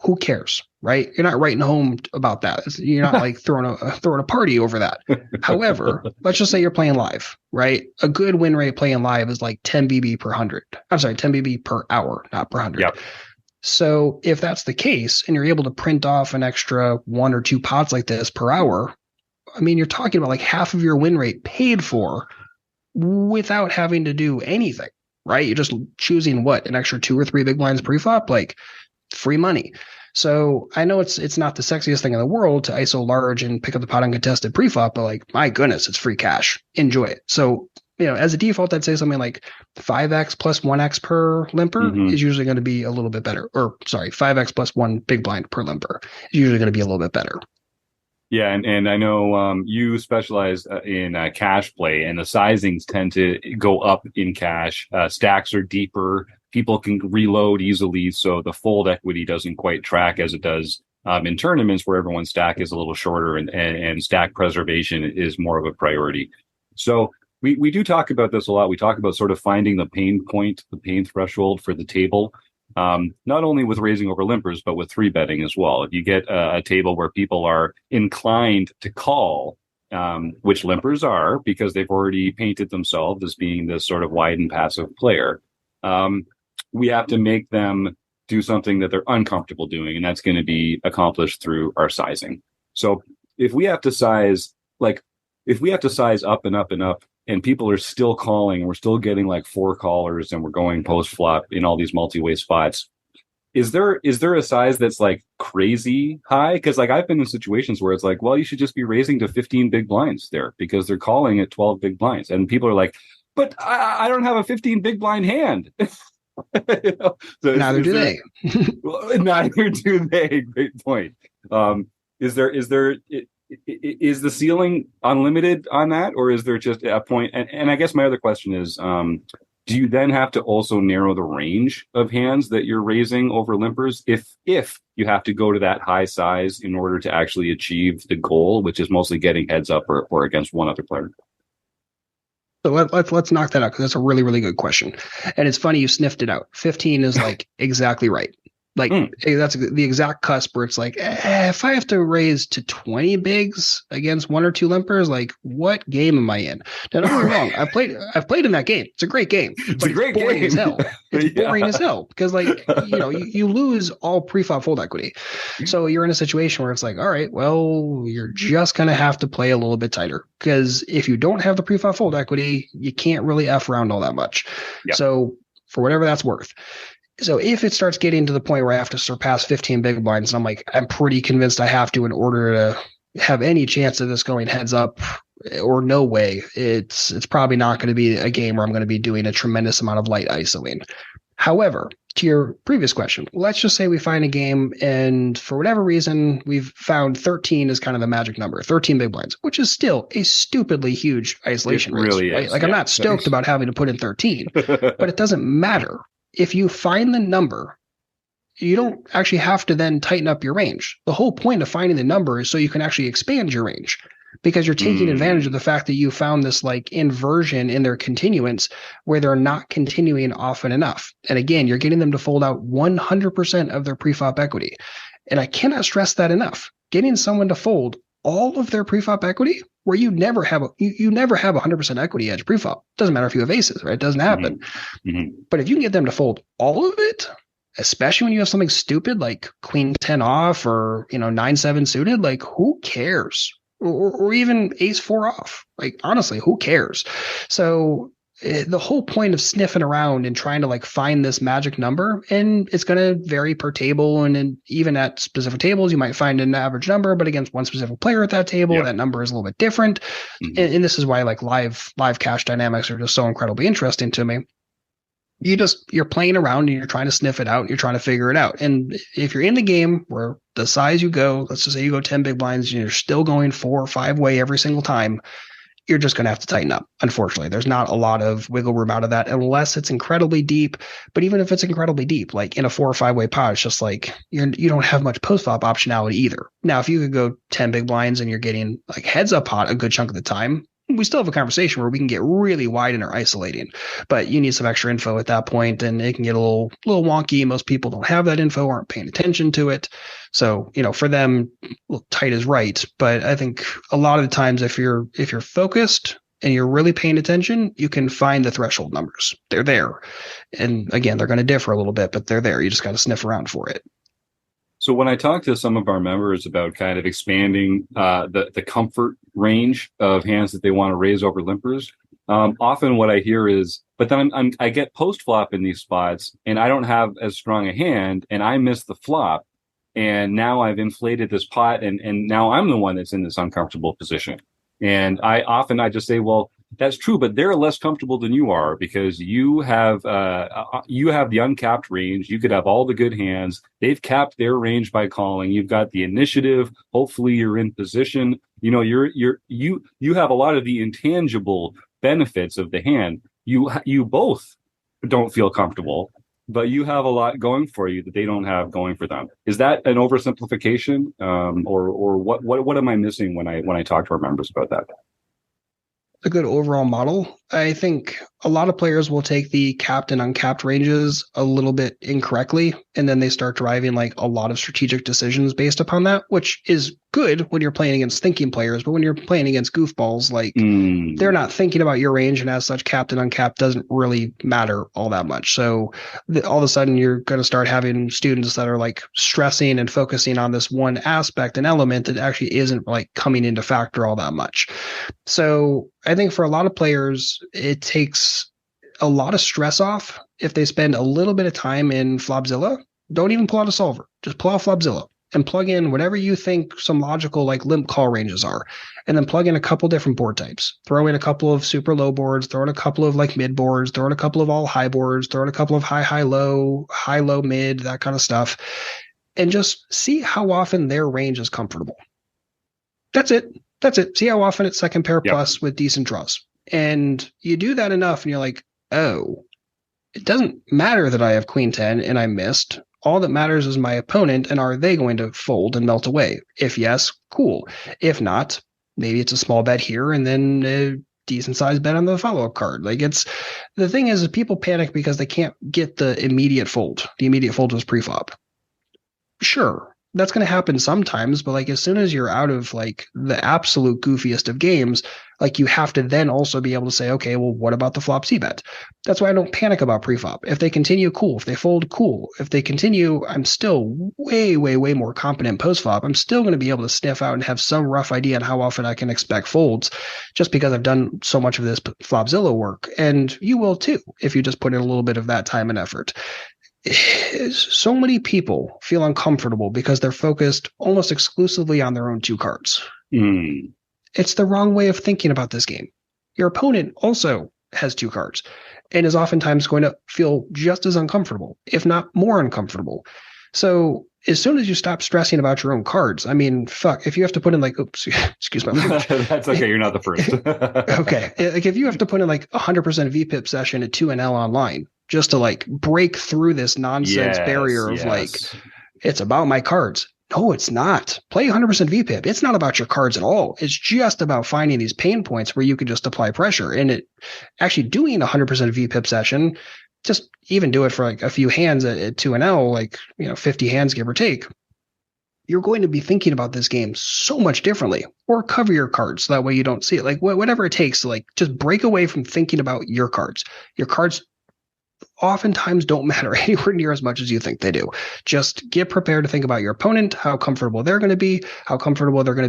Who cares, right? You're not writing home about that. You're not like throwing a party over that. However, let's just say you're playing live, right? A good win rate playing live is like 10 BB per 100. I'm sorry, 10 BB per hour, not per 100. Yep. So if that's the case and you're able to print off an extra 1 or 2 pots like this per hour, I mean, you're talking about like half of your win rate paid for without having to do anything, right? You're just choosing an extra 2 or 3 big blinds pre-flop, like free money. So I know it's not the sexiest thing in the world to ISO large and pick up the pot uncontested pre-flop, but like, my goodness, it's free cash. Enjoy it. So, as a default, I'd say something like 5x plus 1x per limper is usually going to be a little bit better. Or sorry, 5x plus 1 big blind per limper is usually going to be a little bit better. Yeah, and I know you specialize in cash play, and the sizings tend to go up in cash. Stacks are deeper. People can reload easily, so the fold equity doesn't quite track as it does in tournaments where everyone's stack is a little shorter and stack preservation is more of a priority. So we do talk about this a lot. We talk about sort of finding the pain point, the pain threshold for the table. Not only with raising over limpers, but with 3-betting as well. If you get a table where people are inclined to call, which limpers are, because they've already painted themselves as being this sort of wide and passive player, we have to make them do something that they're uncomfortable doing, and that's going to be accomplished through our sizing. So if we have to size up and up and up, and people are still calling, and we're still getting like 4 callers, and we're going post flop in all these multi-way spots, is there a size that's like crazy high? Because like I've been in situations where it's like, well, you should just be raising to 15 big blinds there because they're calling at 12 big blinds, and people are like, but I don't have a 15 big blind hand. So Neither do they. Well, neither do they. Great point. Is the ceiling unlimited on that, or is there just a point? And I guess my other question is, do you then have to also narrow the range of hands that you're raising over limpers if you have to go to that high size in order to actually achieve the goal, which is mostly getting heads up or against one other player? So let's knock that out, because that's a really, really good question. And it's funny you sniffed it out. 15 is like exactly right. Like that's the exact cusp where it's like, if I have to raise to 20 bigs against one or two limpers, like what game am I in? Now, don't get me wrong. I've played in that game. It's a great game. It's a great boring game. As hell. It's boring as hell, because you lose all pre-flop fold equity. So you're in a situation where it's like, all right, well, you're just going to have to play a little bit tighter, because if you don't have the pre-flop fold equity, you can't really F around all that much. Yeah. So for whatever that's worth. So if it starts getting to the point where I have to surpass 15 big blinds, and I'm pretty convinced I have to in order to have any chance of this going heads up, or no way, it's probably not going to be a game where I'm going to be doing a tremendous amount of light isoing. However, to your previous question, let's just say we find a game and for whatever reason, we've found 13 is kind of the magic number, 13 big blinds, which is still a stupidly huge isolation raise. Really right? is. Like, I'm not stoked about having to put in 13, but it doesn't matter. If you find the number, you don't actually have to then tighten up your range. The whole point of finding the number is so you can actually expand your range, because you're taking advantage of the fact that you found this like inversion in their continuance where they're not continuing often enough. And again, you're getting them to fold out 100% of their preflop equity. And I cannot stress that enough. Getting someone to fold all of their preflop equity, where you never have 100% equity edge preflop. Doesn't matter if you have aces, right? It doesn't happen. But if you can get them to fold all of it, especially when you have something stupid like queen 10 off or 9-7 suited, like who cares? Or even ace 4 off. Like honestly, who cares? So the whole point of sniffing around and trying to like find this magic number, and it's going to vary per table, and even at specific tables you might find an average number, but against one specific player at that table, that number is a little bit different. And this is why like live cash dynamics are just so incredibly interesting to me. You're playing around and you're trying to sniff it out, and you're trying to figure it out. And if you're in the game where the size you go, let's just say you go 10 big blinds and you're still going 4 or 5 way every single time, you're just going to have to tighten up. Unfortunately, there's not a lot of wiggle room out of that unless it's incredibly deep. But even if it's incredibly deep, like in a 4 or 5 way pot, it's just like you don't have much post flop optionality either. Now, if you could go 10 big blinds and you're getting like heads up pot a good chunk of the time, we still have a conversation where we can get really wide in our isolating, but you need some extra info at that point, and it can get a little wonky. Most people don't have that info, aren't paying attention to it. So, for them, tight is right. But I think a lot of the times if you're focused and you're really paying attention, you can find the threshold numbers. They're there. And again, they're going to differ a little bit, but they're there. You just got to sniff around for it. So when I talk to some of our members about kind of expanding the comfort range of hands that they want to raise over limpers, often what I hear is, but then I get post flop in these spots and I don't have as strong a hand and I miss the flop, and now I've inflated this pot and now I'm the one that's in this uncomfortable position. And I just say, well, that's true, but they're less comfortable than you are because you have the uncapped range. You could have all the good hands. They've capped their range by calling. You've got the initiative. Hopefully, you're in position. You have a lot of the intangible benefits of the hand. You both don't feel comfortable, but you have a lot going for you that they don't have going for them. Is that an oversimplification, or what am I missing when I talk to our members about that? A good overall model. I think a lot of players will take the capped and uncapped ranges a little bit incorrectly, and then they start driving like a lot of strategic decisions based upon that, which is good when you're playing against thinking players, but when you're playing against goofballs, like they're not thinking about your range, and as such, capped and uncapped doesn't really matter all that much. So all of a sudden, you're going to start having students that are like stressing and focusing on this one aspect and element that actually isn't like coming into factor all that much. So I think for a lot of players, it takes a lot of stress off if they spend a little bit of time in Flopzilla. Don't even pull out a solver. Just pull out Flopzilla. and plug in whatever you think some logical like limp call ranges are, and then plug in a couple different board types. Throw in a couple of super low boards, throw in a couple of like mid boards, throw in a couple of all high boards, throw in a couple of high low, mid, that kind of stuff, and just see how often their range is comfortable. That's it. See how often it's second pair plus with decent draws. And you do that enough and you're like, oh, it doesn't matter that I have queen 10 and I missed. All that matters is my opponent, and are they going to fold and melt away? If yes, cool. If not, maybe it's a small bet here and then a decent sized bet on the follow-up card. Like, it's the thing is people panic because they can't get the immediate fold. The immediate fold was pre-flop. Sure, that's going to happen sometimes, but like as soon as you're out of like the absolute goofiest of games, like you have to then also be able to say, okay, well, what about the flop C bet? That's why I don't panic about pre-flop. If they continue, cool. If they fold, cool. If they continue, I'm still way more competent post-flop. I'm still going to be able to sniff out and have some rough idea on how often I can expect folds, just because I've done so much of this Flopzilla work. And you will too, if you just put in a little bit of that time and effort. So many people feel uncomfortable because they're focused almost exclusively on their own two cards. It's the wrong way of thinking about this game. Your opponent also has two cards and is oftentimes going to feel just as uncomfortable, if not more uncomfortable. So as soon as you stop stressing about your own cards, I mean, fuck, if you have to put in like, oops, excuse my language. That's okay. You're not the first. Okay. Like if you have to put in like 100% VPIP session at 2NL online just to like break through this nonsense barrier of like, it's about my cards. No, it's not. Play 100% VPIP. It's not about your cards at all. It's just about finding these pain points where you can just apply pressure. And it actually doing 100% VPIP session, just even do it for like a few hands at 2NL, like, 50 hands, give or take. You're going to be thinking about this game so much differently, or cover your cards so that way you don't see it. Like whatever it takes to like just break away from thinking about your cards. Your cards oftentimes don't matter anywhere near as much as you think they do. Just get prepared to think about your opponent, how comfortable they're going to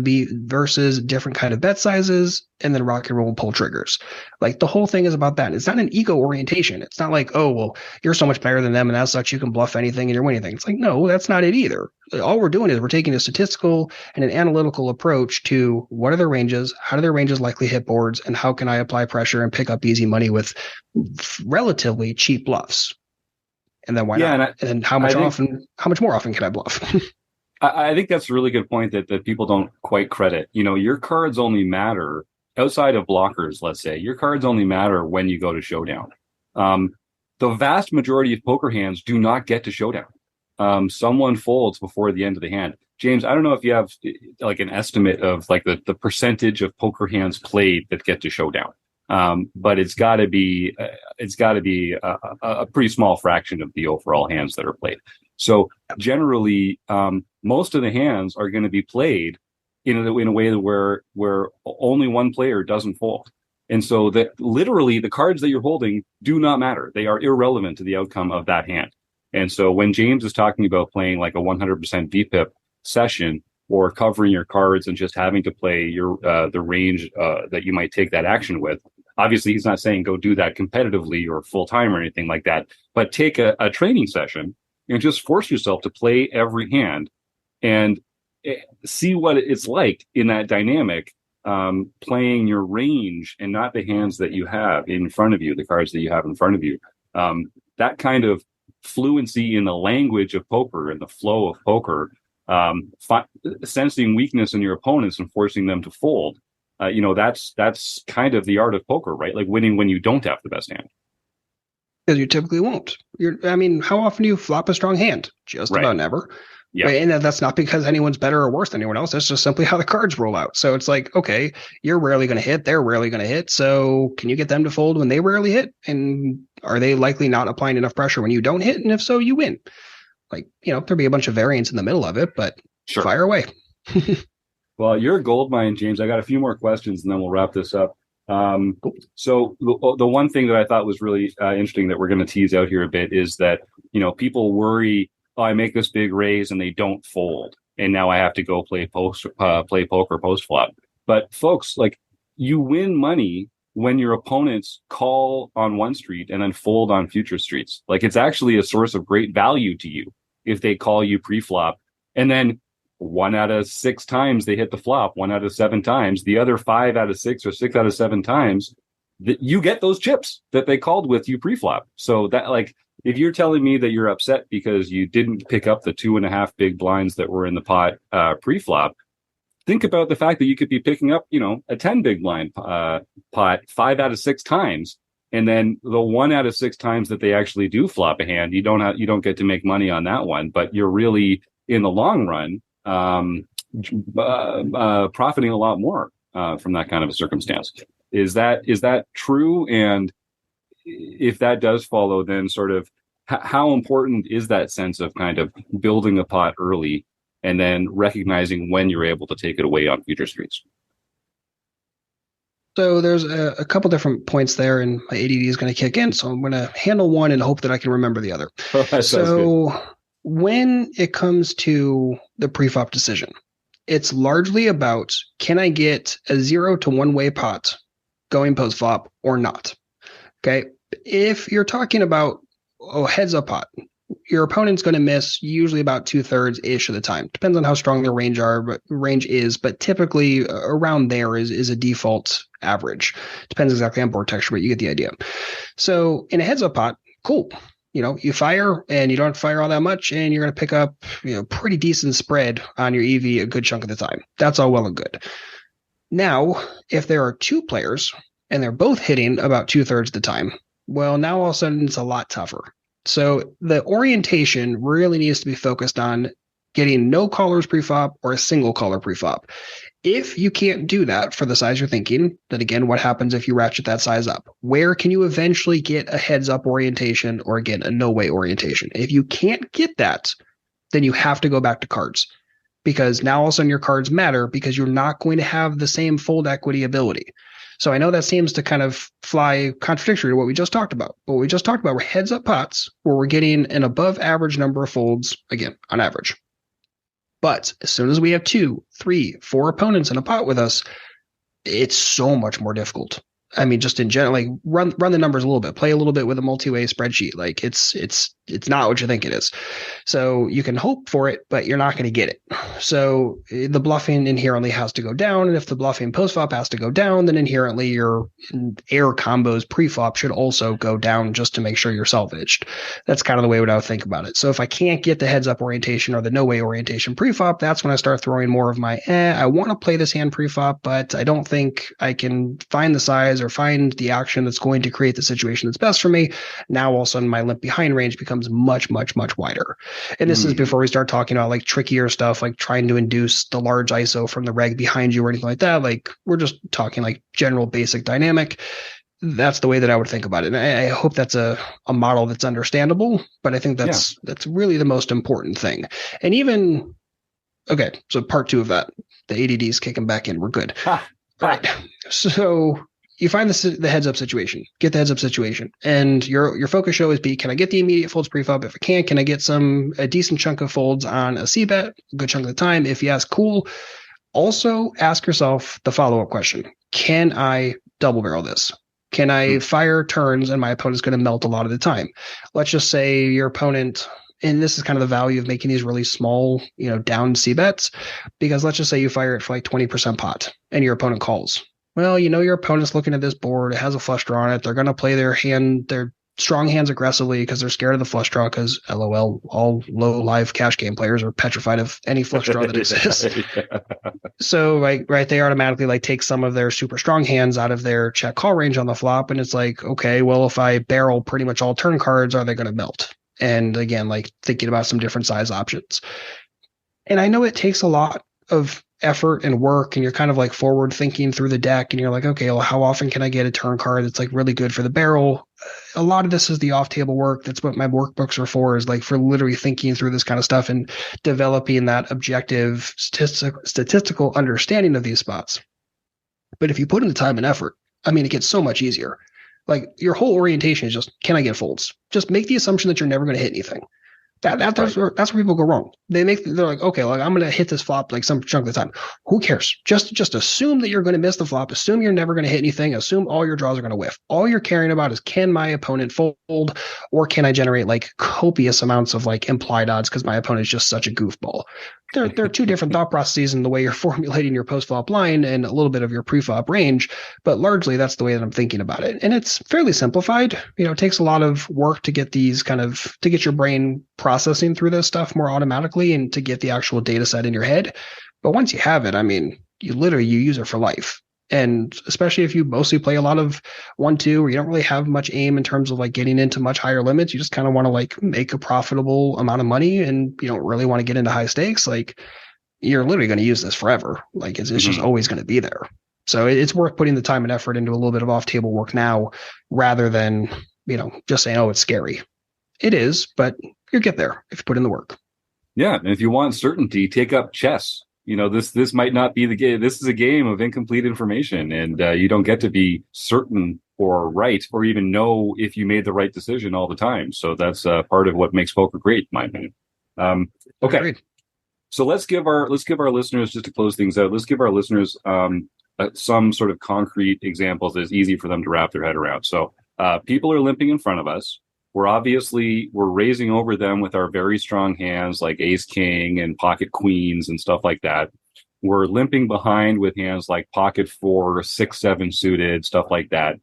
be, versus different kind of bet sizes, and then rock and roll and pull triggers. Like the whole thing is about that. It's not an ego orientation. It's not like, oh, well, you're so much better than them and as such you can bluff anything and you're winning anything. It's like, no, that's not it either. All we're doing is we're taking a statistical and an analytical approach to what are their ranges, how do their ranges likely hit boards, and how can I apply pressure and pick up easy money with relatively cheap bluffs. And then why not? And then how much more often can I bluff? I think that's a really good point that people don't quite credit. Your cards only matter outside of blockers, let's say. Your cards only matter when you go to showdown. The vast majority of poker hands do not get to showdown. Someone folds before the end of the hand. James, I don't know if you have like an estimate of like the percentage of poker hands played that get to showdown. But it's got to be a pretty small fraction of the overall hands that are played. So generally, most of the hands are going to be played in a way where only one player doesn't fold. And so that literally the cards that you're holding do not matter. They are irrelevant to the outcome of that hand. And so when James is talking about playing like a 100% VPIP session or covering your cards and just having to play your the range that you might take that action with, obviously he's not saying go do that competitively or full time or anything like that, but take a training session and just force yourself to play every hand and see what it's like in that dynamic, playing your range and not the hands that you have in front of you, the cards that you have in front of you. That kind of fluency in the language of poker and the flow of poker, sensing weakness in your opponents and forcing them to fold. That's kind of the art of poker, right? Like winning when you don't have the best hand. Because you typically won't. How often do you flop a strong hand? Just about never. Yeah. Right? And that's not because anyone's better or worse than anyone else. That's just simply how the cards roll out. So it's like, okay, you're rarely going to hit. They're rarely going to hit. So can you get them to fold when they rarely hit? And are they likely not applying enough pressure when you don't hit? And if so, you win. Like, there'll be a bunch of variance in the middle of it, but sure. Fire away. Well, you're a gold mine, James. I got a few more questions and then we'll wrap this up. So the one thing that I thought was really interesting that we're going to tease out here a bit is that, people worry, I make this big raise and they don't fold. And now I have to go play poker post flop. But folks, like you win money when your opponents call on one street and then fold on future streets. Like it's actually a source of great value to you if they call you pre-flop and then 1 out of 6 times they hit the flop, 1 out of 7 times, the other 5 out of 6 or 6 out of 7 times, that you get those chips that they called with you pre-flop. So that, like, if you're telling me that you're upset because you didn't pick up the 2.5 big blinds that were in the pot pre-flop, think about the fact that you could be picking up, a 10 big blind pot 5 out of 6 times. And then the 1 out of 6 times that they actually do flop a hand, you don't get to make money on that one, but you're really, in the long run, profiting a lot more from that kind of a circumstance. Is that true? And if that does follow, then sort of how important is that sense of kind of building a pot early and then recognizing when you're able to take it away on future streets? So there's a couple different points there, and my ADD is going to kick in. So I'm going to handle one and hope that I can remember the other. So when it comes to the pre-flop decision, it's largely about, can I get a 0 to 1 way pot going post-flop or not? Okay. If you're talking about heads up pot, your opponent's going to miss usually about 2/3 ish of the time. Depends on how strong their range is, but typically around there is a default average. Depends exactly on board texture, but you get the idea. So in a heads up pot, cool. You fire and you don't fire all that much, and you're going to pick up, pretty decent spread on your EV a good chunk of the time. That's all well and good. Now, if there are 2 players and they're both hitting about 2/3 of the time, well, now all of a sudden it's a lot tougher. So the orientation really needs to be focused on getting no callers pre-flop or a single caller pre-flop. If you can't do that for the size you're thinking, then again, what happens if you ratchet that size up? Where can you eventually get a heads up orientation or, again, a no way orientation? If you can't get that, then you have to go back to cards, because now all of a sudden your cards matter, because you're not going to have the same fold equity ability. So I know that seems to kind of fly contradictory to what we just talked about. But what we just talked about were heads up pots where we're getting an above average number of folds, again, on average. But as soon as we have 2, 3, 4 opponents in a pot with us, it's so much more difficult. I mean, just in general, like run the numbers a little bit, play a little bit with a multi-way spreadsheet. Like it's not what you think it is. So you can hope for it, but you're not going to get it. So the bluffing inherently has to go down. And if the bluffing post-flop has to go down, then inherently your air combos pre-flop should also go down just to make sure you're salvaged. That's kind of the way I would think about it. So if I can't get the heads up orientation or the no way orientation pre-flop, that's when I start throwing more of my, I want to play this hand pre-flop, but I don't think I can find the size or find the action that's going to create the situation that's best for me. Now all of a sudden my limp behind range becomes much, much, much wider. And this is before we start talking about like trickier stuff, like trying to induce the large ISO from the reg behind you or anything like that. Like we're just talking like general basic dynamic. That's the way that I would think about it. And I hope that's a model that's understandable, but I think that's really the most important thing. And even, okay, so part 2 of that, the ADD's kicking back in. We're good. Right. So you find the heads up situation, get the heads up situation, and your focus show is can I get the immediate folds pre-flop? If I can I get a decent chunk of folds on a C-bet, a good chunk of the time? If yes, cool. Also ask yourself the follow-up question. Can I double barrel this? Can I fire turns and my opponent's going to melt a lot of the time? Let's just say your opponent, and this is kind of the value of making these really small, down C-bets, because let's just say you fire it for like 20% pot and your opponent calls. Well, your opponent's looking at this board. It has a flush draw on it. They're going to play their strong hands aggressively because they're scared of the flush draw, because LOL, all low live cash game players are petrified of any flush draw that exists. So right, they automatically like take some of their super strong hands out of their check call range on the flop. And it's like, okay, well, if I barrel pretty much all turn cards, are they going to melt? And again, like thinking about some different size options. And I know it takes a lot of effort and work, and you're kind of like forward thinking through the deck, and you're like, okay, well, how often can I get a turn card that's like really good for the barrel? A lot of this is the off table work. That's what my workbooks are for, is like for literally thinking through this kind of stuff and developing that objective statistical understanding of these spots. But if you put in the time and effort, I mean, it gets so much easier. Like your whole orientation is just, can I get folds? Just make the assumption that you're never going to hit anything. That's where people go wrong. They're like, okay, like I'm gonna hit this flop like some chunk of the time. Who cares? Just assume that you're gonna miss the flop. Assume you're never gonna hit anything. Assume all your draws are gonna whiff. All you're caring about is, can my opponent fold, or can I generate like copious amounts of like implied odds because my opponent is just such a goofball. There are two different thought processes in the way you're formulating your post flop line and a little bit of your pre flop range, but largely that's the way that I'm thinking about it. And it's fairly simplified. It takes a lot of work to get to get your brain processing through this stuff more automatically and to get the actual data set in your head. But once you have it, I mean, you use it for life. And especially if you mostly play a lot of 1-2, where you don't really have much aim in terms of like getting into much higher limits, you just kind of want to like make a profitable amount of money and you don't really want to get into high stakes, like you're literally going to use this forever. Like it's just always going to be there. So it's worth putting the time and effort into a little bit of off table work now rather than, just saying, oh, it's scary. It is, but you'll get there if you put in the work. Yeah. And if you want certainty, take up chess. This might not be the game. This is a game of incomplete information, and you don't get to be certain or right or even know if you made the right decision all the time. So that's part of what makes poker great, in my opinion. Okay. Agreed. So let's give our listeners, just to close things out, let's give our listeners some sort of concrete examples that's easy for them to wrap their head around. So people are limping in front of us. We're raising over them with our very strong hands like ace king and pocket queens and stuff like that. We're limping behind with hands like pocket 4, 6, 7 suited, stuff like that.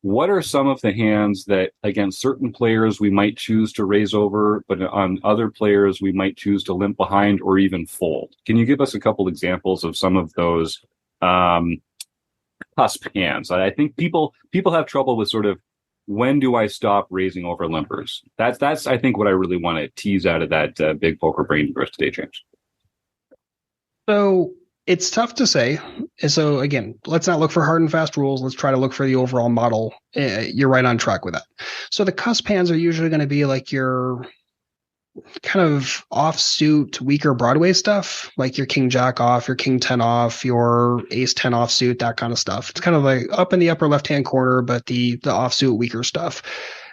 What are some of the hands that against certain players we might choose to raise over, but on other players we might choose to limp behind or even fold? Can you give us a couple examples of some of those cusp hands? I think people have trouble with sort of, when do I stop raising over limpers? That's I think what I really want to tease out of that big poker brain for us today, James. So it's tough to say. So again, let's not look for hard and fast rules. Let's try to look for the overall model. You're right on track with that. So the cusp hands are usually going to be like your kind of offsuit, weaker Broadway stuff, like your king jack off, your king 10 off, your ace 10 offsuit, that kind of stuff. It's kind of like up in the upper left hand corner, but the offsuit weaker stuff.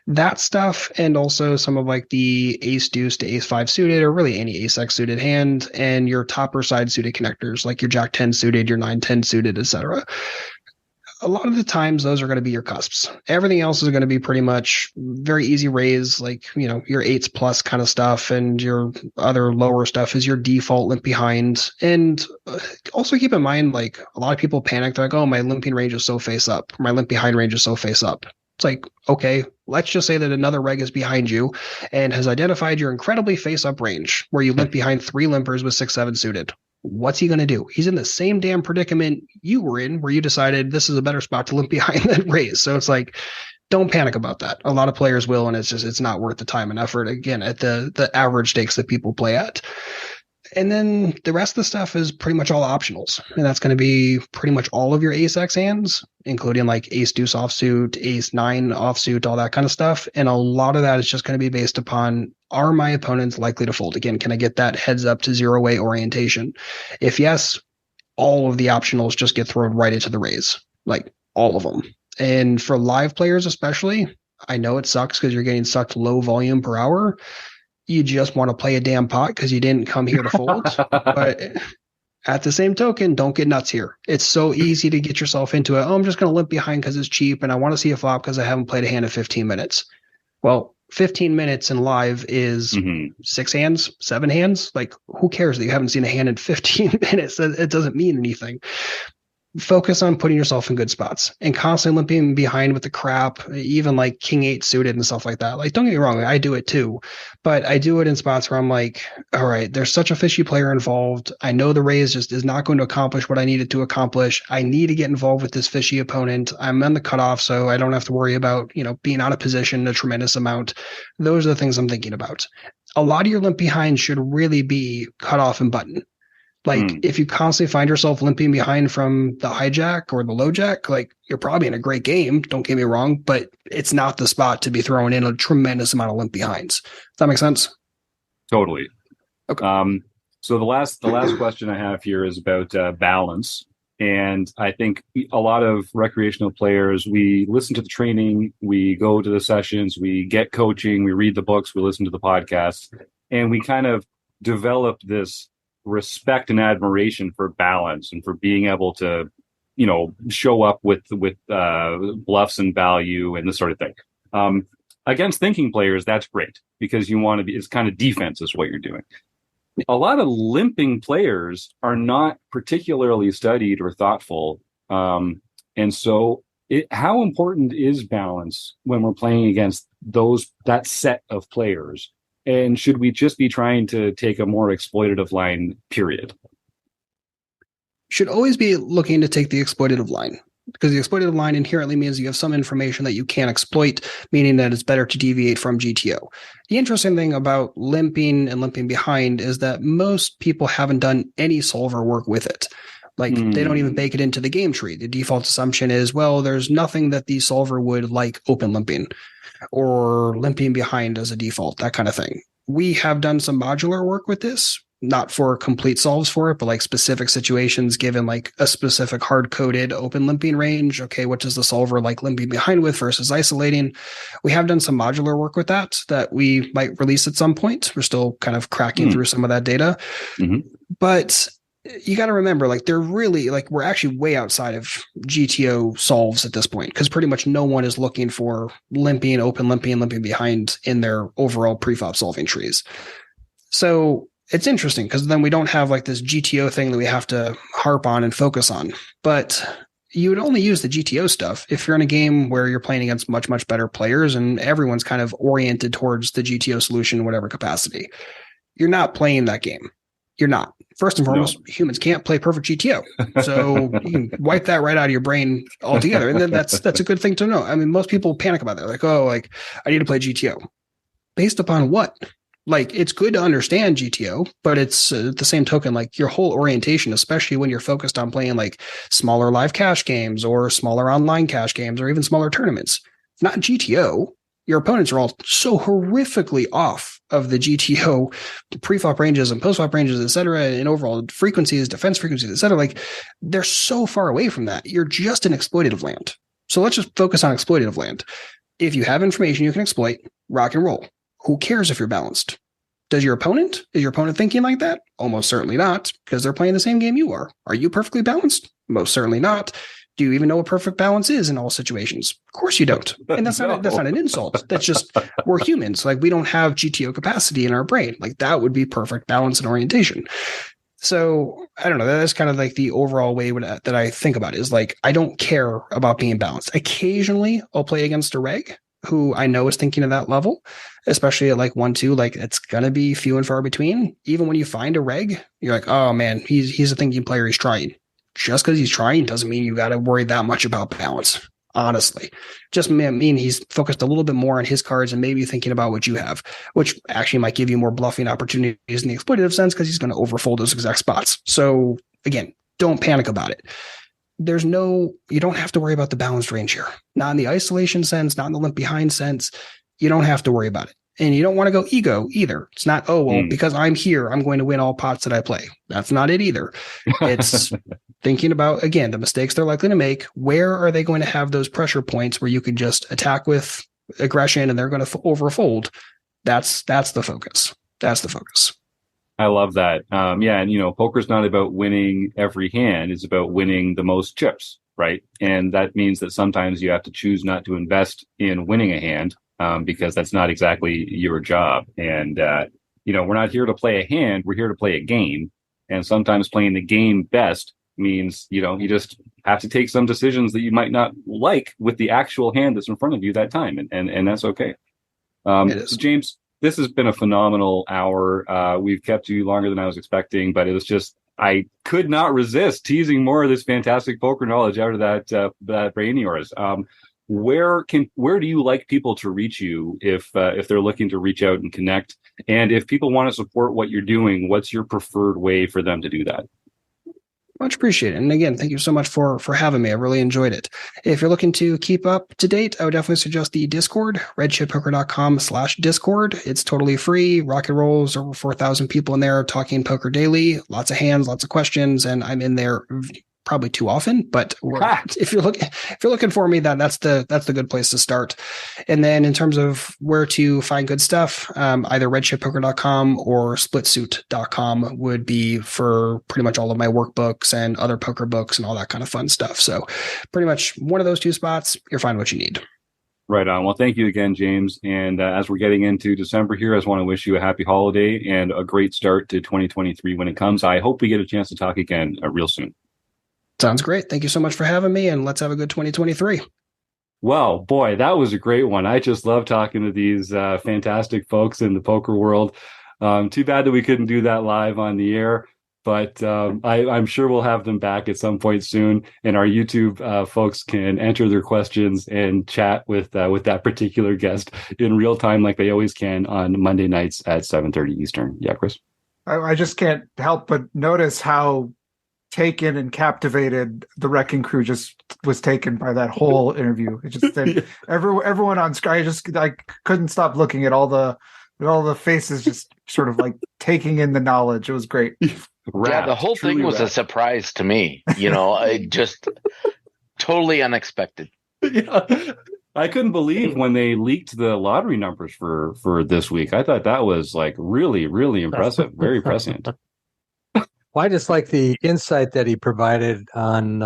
That stuff, and also some of like the ace deuce to ace 5 suited, or really any ace x suited hand, and your topper side suited connectors, like your jack 10 suited, your 9-10 suited, etc. A lot of the times those are going to be your cusps. Everything else is going to be pretty much very easy raise, like, your 8s plus kind of stuff, and your other lower stuff is your default limp behind. And also keep in mind, like, a lot of people panic. They're like, oh, my limping range is so face up. My limp behind range is so face up. It's like, okay, let's just say that another reg is behind you and has identified your incredibly face up range where you limp behind 3 limpers with 6-7 suited. What's he going to do? He's in the same damn predicament you were in, where you decided this is a better spot to limp behind than raise. So it's like, don't panic about that. A lot of players will, and it's not worth the time and effort, again, at the average stakes that people play at. And then the rest of the stuff is pretty much all optionals. And that's going to be pretty much all of your ace x hands, including like ace deuce offsuit, ace 9 offsuit, all that kind of stuff. And a lot of that is just going to be based upon, are my opponents likely to fold? Again, can I get that heads up to 0-way orientation? If yes, all of the optionals just get thrown right into the raise, like all of them. And for live players especially, I know it sucks because you're getting sucked low volume per hour. You just want to play a damn pot because you didn't come here to fold. But at the same token, don't get nuts here. It's so easy to get yourself into it. Oh, I'm just going to limp behind because it's cheap and I want to see a flop because I haven't played a hand in 15 minutes. Well, 15 minutes in live is 6 hands, 7 hands. Like, who cares that you haven't seen a hand in 15 minutes? It doesn't mean anything. Focus on putting yourself in good spots and constantly limping behind with the crap, even like king 8 suited and stuff like that. Like, don't get me wrong, I do it too, but I do it in spots where I'm like, all right, there's such a fishy player involved. I know the raise just is not going to accomplish what I needed to accomplish. I need to get involved with this fishy opponent. I'm on the cutoff, so I don't have to worry about, being out of position a tremendous amount. Those are the things I'm thinking about. A lot of your limp behind should really be cutoff and button. Like, if you constantly find yourself limping behind from the hijack or the low jack, like, you're probably in a great game, don't get me wrong, but it's not the spot to be throwing in a tremendous amount of limp behinds. Does that make sense? Totally. Okay. So the last question I have here is about balance. And I think a lot of recreational players, we listen to the training, we go to the sessions, we get coaching, we read the books, we listen to the podcasts. and we kind of developed this respect and admiration for balance and for being able to, show up with bluffs and value and this sort of thing. Against thinking players, that's great because you want to be, it's kind of defense is what you're doing. A lot of limping players are not particularly studied or thoughtful. And so how important is balance when we're playing against that set of players? And should we just be trying to take a more exploitative line, period? Should always be looking to take the exploitative line, because the exploitative line inherently means you have some information that you can't exploit, meaning that it's better to deviate from GTO. The interesting thing about limping and limping behind is that most people haven't done any solver work with it. Like they don't even bake it into the game tree. The default assumption is, well, there's nothing that the solver would like open limping or limping behind as a default, that kind of thing. We have done some modular work with this, not for complete solves for it, but like specific situations given like a specific hard-coded open limping range. Okay, what does the solver like limping behind with versus isolating? We have done some modular work with that we might release at some point. We're still kind of cracking through some of that data. But you got to remember, like they're really like we're actually way outside of GTO solves at this point because pretty much no one is looking for limping, open limping, limping behind in their overall preflop solving trees. So it's interesting because then we don't have like this GTO thing that we have to harp on and focus on. But you would only use the GTO stuff if you're in a game where you're playing against much, much better players and everyone's kind of oriented towards the GTO solution in whatever capacity. You're not playing that game. You're not. First and foremost, humans can't play perfect GTO. So you can wipe that right out of your brain altogether. And then that's a good thing to know. I mean, most people panic about that. Like, I need to play GTO. Based upon what? Like, it's good to understand GTO, but it's the same token, like your whole orientation, especially when you're focused on playing like smaller live cash games or smaller online cash games or even smaller tournaments. If not GTO, your opponents are all so horrifically off of the GTO preflop ranges and postflop ranges, et cetera, and overall frequencies, defense frequencies, et cetera. Like, they're so far away from that. You're just in exploitative land. So let's just focus on exploitative land. If you have information you can exploit, rock and roll. Who cares if you're balanced? Is your opponent thinking like that? Almost certainly not, because they're playing the same game you are. Are you perfectly balanced? Most certainly not. Do you even know what perfect balance is in all situations? Of course you don't. And that's not an insult. That's just, we're humans. Like, we don't have GTO capacity in our brain. Like, that would be perfect balance and orientation. So I don't know. That's kind of like the overall way that I think about it is like, I don't care about being balanced. Occasionally I'll play against a reg who I know is thinking at that level, especially at like 1-2, like it's going to be few and far between. Even when you find a reg, you're like, oh man, he's a thinking player. He's trying. Just because he's trying doesn't mean you got to worry that much about balance. Honestly, just mean he's focused a little bit more on his cards and maybe thinking about what you have, which actually might give you more bluffing opportunities in the exploitative sense because he's going to overfold those exact spots. So again, don't panic about it. You don't have to worry about the balanced range here. Not in the isolation sense, not in the limp behind sense. You don't have to worry about it. And you don't want to go ego either. It's not, because I'm here, I'm going to win all pots that I play. That's not it either. It's thinking about, again, the mistakes they're likely to make. Where are they going to have those pressure points where you can just attack with aggression and they're going to overfold? That's the focus. That's the focus. I love that. And poker's not about winning every hand. It's about winning the most chips, right? And that means that sometimes you have to choose not to invest in winning a hand because that's not exactly your job. And, we're not here to play a hand. We're here to play a game. And sometimes playing the game best means, you just have to take some decisions that you might not like with the actual hand that's in front of you that time. And that's okay. So James, this has been a phenomenal hour. We've kept you longer than I was expecting, but it was just, I could not resist teasing more of this fantastic poker knowledge out of that brain of yours. Where do you like people to reach you if they're looking to reach out and connect? And if people want to support what you're doing, what's your preferred way for them to do that? Much appreciated. And again, thank you so much for having me. I really enjoyed it. If you're looking to keep up to date, I would definitely suggest the Discord, redchippoker.com/Discord. It's totally free. Rock and rolls, over 4,000 people in there talking poker daily. Lots of hands, lots of questions. And I'm in there probably too often, but if you're looking for me, that's the good place to start. And then in terms of where to find good stuff, either redshippoker.com or splitsuit.com would be for pretty much all of my workbooks and other poker books and all that kind of fun stuff. So pretty much one of those two spots, you'll find what you need. Right on. Well, thank you again, James. And as we're getting into December here, I just want to wish you a happy holiday and a great start to 2023 when it comes. I hope we get a chance to talk again real soon. Sounds great. Thank you so much for having me, and let's have a good 2023. Well, boy, that was a great one. I just love talking to these fantastic folks in the poker world. Too bad that we couldn't do that live on the air, but I'm sure we'll have them back at some point soon. And our YouTube folks can enter their questions and chat with that particular guest in real time, like they always can on Monday nights at 7:30 Eastern. Yeah, Chris. I just can't help but notice how taken and captivated the Wrecking Crew just was taken by that whole interview. It just everyone on Sky, I couldn't stop looking at all the faces, just sort of like taking in the knowledge. It was great. Yeah, the whole thing was a surprise to me. I just totally unexpected. Yeah. I couldn't believe when they leaked the lottery numbers for this week. I thought that was like really, really impressive. Very prescient. Well, I just like the insight that he provided on,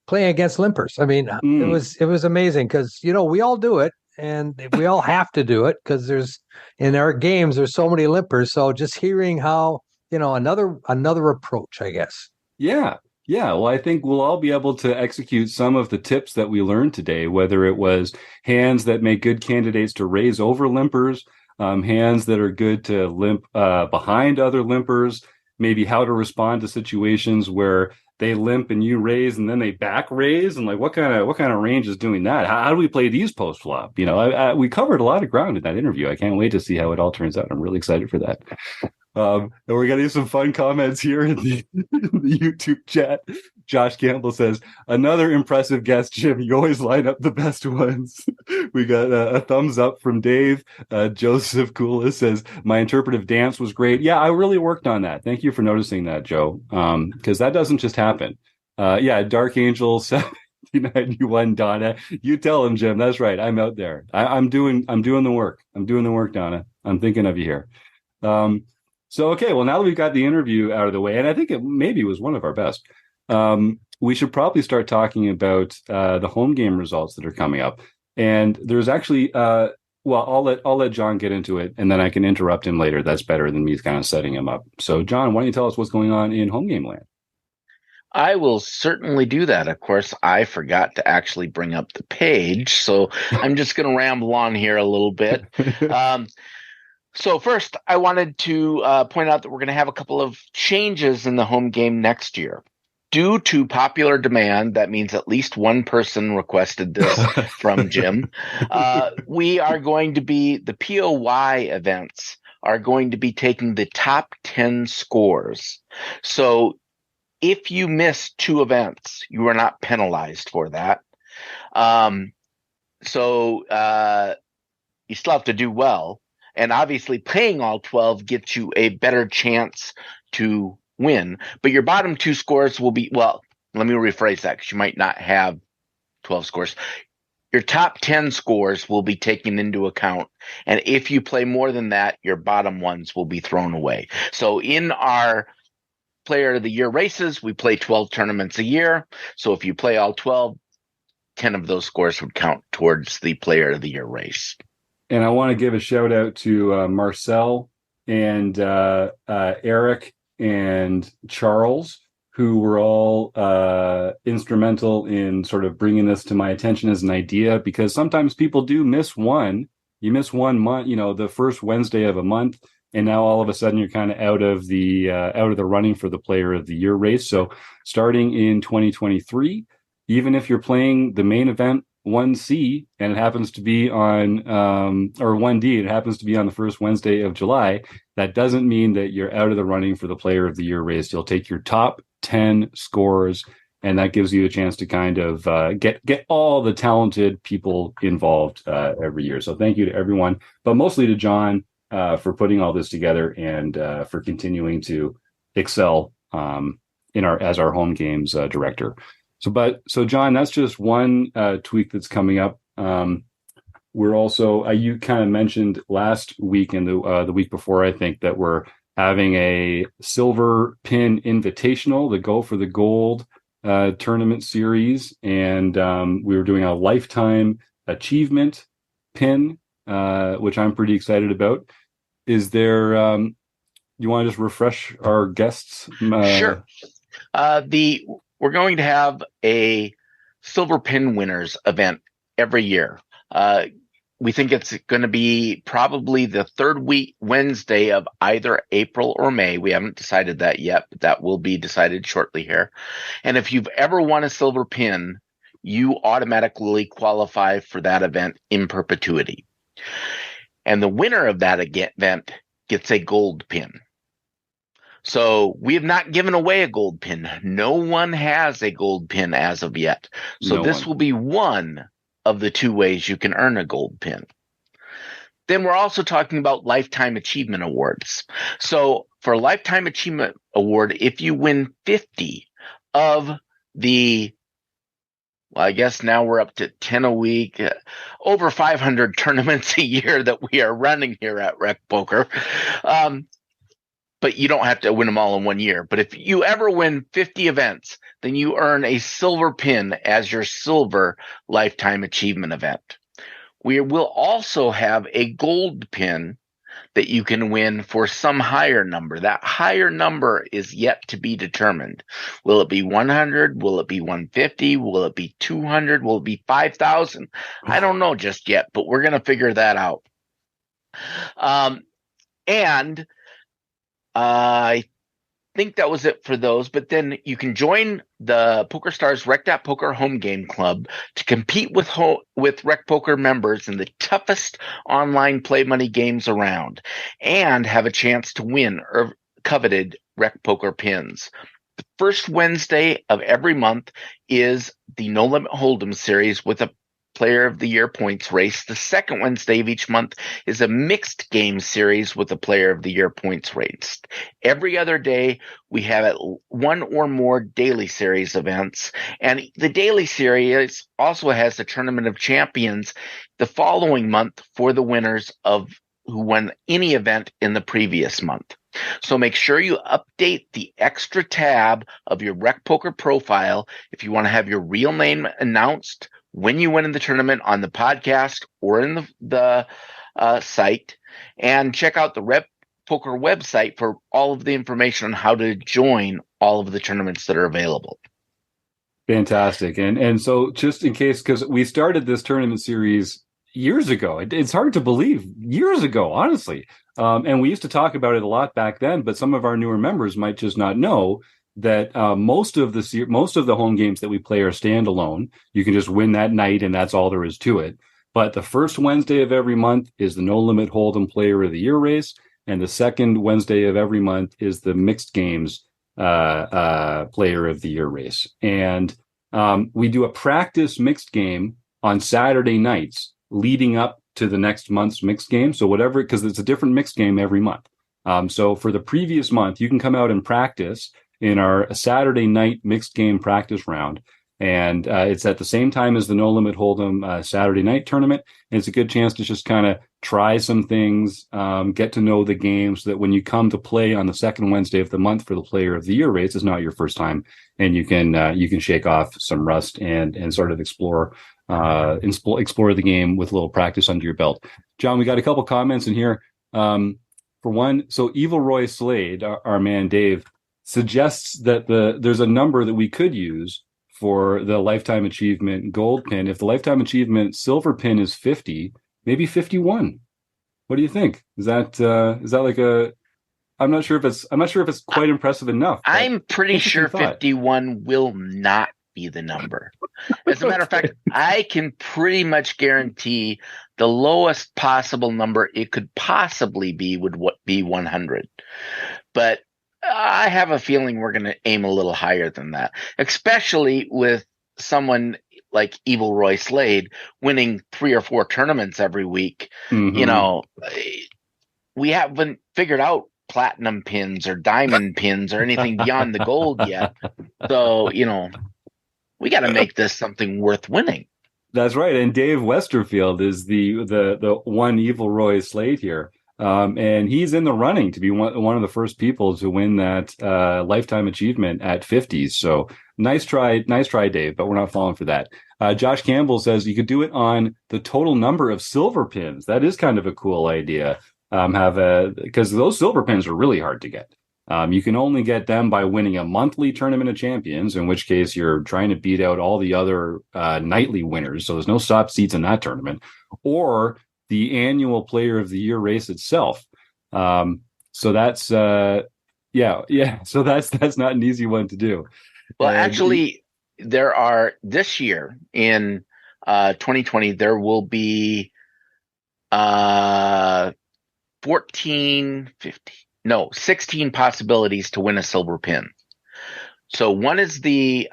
playing against Limpers. I mean, it was amazing because, we all do it and we all have to do it because in our games, there's so many Limpers. So just hearing how, another approach, I guess. Yeah. Yeah. Well, I think we'll all be able to execute some of the tips that we learned today, whether it was hands that make good candidates to raise over Limpers, hands that are good to limp behind other limpers, maybe how to respond to situations where they limp and you raise and then they back raise, and like what kind of range is doing that? How do we play these post flop? We covered a lot of ground in that interview. I can't wait to see how it all turns out. I'm really excited for that. And we're getting some fun comments here in the YouTube chat. Josh Campbell says, another impressive guest, Jim. You always line up the best ones. We got a thumbs up from Dave. Joseph Koulis says, my interpretive dance was great. Yeah, I really worked on that. Thank you for noticing that, Joe, because that doesn't just happen. Dark Angel 791, Donna. You tell him, Jim. That's right. I'm out there. I'm doing the work. I'm doing the work, Donna. I'm thinking of you here. So, okay, well, now that we've got the interview out of the way, and I think it maybe was one of our best, we should probably start talking about the home game results that are coming up. And there's actually, I'll let John get into it, and then I can interrupt him later. That's better than me kind of setting him up. So, John, why don't you tell us what's going on in home game land? I will certainly do that. Of course, I forgot to actually bring up the page, so I'm just going to ramble on here a little bit. So first, I wanted to point out that we're going to have a couple of changes in the home game next year. Due to popular demand, that means at least one person requested this from Jim. We are going to be, the POY events are going to be taking the top 10 scores. So if you miss two events, you are not penalized for that. So you still have to do well. And obviously playing all 12 gets you a better chance to win. But your bottom two scores will be, well, let me rephrase that because you might not have 12 scores. Your top 10 scores will be taken into account. And if you play more than that, your bottom ones will be thrown away. So in our Player of the Year races, we play 12 tournaments a year. So if you play all 12, 10 of those scores would count towards the Player of the Year race. And I want to give a shout out to Marcel and Eric and Charles, who were all instrumental in sort of bringing this to my attention as an idea, because sometimes people do miss one. You miss 1 month, the first Wednesday of a month, and now all of a sudden you're kind of out of the running for the Player of the Year race. So starting in 2023, even if you're playing the main event 1C and it happens to be on or 1D, it happens to be on the first Wednesday of July, that doesn't mean that you're out of the running for the Player of the Year race. You'll take your top 10 scores, and that gives you a chance to kind of get all the talented people involved every year. So thank you to everyone, but mostly to John for putting all this together and for continuing to excel as our home games director. So John, that's just one tweak that's coming up. We're also you kind of mentioned last week and the week before, I think, that we're having a silver pin invitational, the Go for the Gold tournament series, and we were doing a lifetime achievement pin, which I'm pretty excited about. Is there you want to just refresh our guests? Sure. We're going to have a silver pin winners event every year. We think it's going to be probably the third week Wednesday of either April or May. We haven't decided that yet, but that will be decided shortly here. And if you've ever won a silver pin, you automatically qualify for that event in perpetuity. And the winner of that event gets a gold pin. So we have not given away a gold pin. No one has a gold pin as of yet. So this will be one of the two ways you can earn a gold pin. Then we're also talking about Lifetime Achievement Awards. So for a Lifetime Achievement Award, if you win 50 of the, well, I guess now we're up to 10 a week, over 500 tournaments a year that we are running here at RecPoker. But you don't have to win them all in 1 year. But if you ever win 50 events, then you earn a silver pin as your silver lifetime achievement event. We will also have a gold pin that you can win for some higher number. That higher number is yet to be determined. Will it be 100? Will it be 150? Will it be 200? Will it be 5,000? I don't know just yet, but we're going to figure that out. I think that was it for those, but then you can join the PokerStars Rec.Poker home game club to compete with RecPoker members in the toughest online play money games around and have a chance to win coveted RecPoker pins. The first Wednesday of every month is the No Limit Holdem series with a Player of the Year points race. The second Wednesday of each month is a mixed game series with a Player of the Year points race. Every other day, we have one or more daily series events. And the daily series also has the Tournament of Champions the following month for the winners of who won any event in the previous month. So make sure you update the extra tab of your RecPoker profile if you want to have your real name announced when you win in the tournament on the podcast or in the site, and check out the RecPoker website for all of the information on how to join all of the tournaments that are available. Fantastic. And so just in case, because we started this tournament series years ago, it's hard to believe, years ago, honestly. And we used to talk about it a lot back then, but some of our newer members might just not know that most of the home games that we play are standalone. You can just win that night, and that's all there is to it. But the first Wednesday of every month is the No Limit Holdem Player of the Year race, and the second Wednesday of every month is the mixed games Player of the Year race. And we do a practice mixed game on Saturday nights leading up to the next month's mixed game. So whatever, because it's a different mixed game every month. So for the previous month, you can come out and practice in our Saturday night mixed game practice round. And it's at the same time as the No Limit Holdem Saturday night tournament. And it's a good chance to just kind of try some things, get to know the game, so that when you come to play on the second Wednesday of the month for the Player of the Year race, it's not your first time, and you can shake off some rust and sort of explore the game with a little practice under your belt. John, we got a couple comments in here. For one, so Evil Roy Slade, our man Dave, suggests that there's a number that we could use for the lifetime achievement gold pin. If the lifetime achievement silver pin is 50, maybe 51. What do you think? Is that like a? I'm not sure if it's quite impressive enough. I'm pretty sure 51 will not be the number. As a matter of fact, I can pretty much guarantee the lowest possible number it could possibly be would be 100. But I have a feeling we're going to aim a little higher than that, especially with someone like Evil Roy Slade winning 3 or 4 tournaments every week. Mm-hmm. You know, we haven't figured out platinum pins or diamond pins or anything beyond the gold yet. So, we got to make this something worth winning. That's right. And Dave Westerfield is the one Evil Roy slate here. And he's in the running to be one of the first people to win that lifetime achievement at 50s. So nice try, Dave, but we're not falling for that. Josh Campbell says you could do it on the total number of silver pins. That is kind of a cool idea. Because those silver pins are really hard to get. You can only get them by winning a monthly tournament of champions, in which case you're trying to beat out all the other nightly winners. So there's no soft seats in that tournament, or the annual Player of the Year race itself. So that's So that's not an easy one to do. Well, actually, there are this year in 2020 there will be 16 possibilities to win a silver pin. So one is the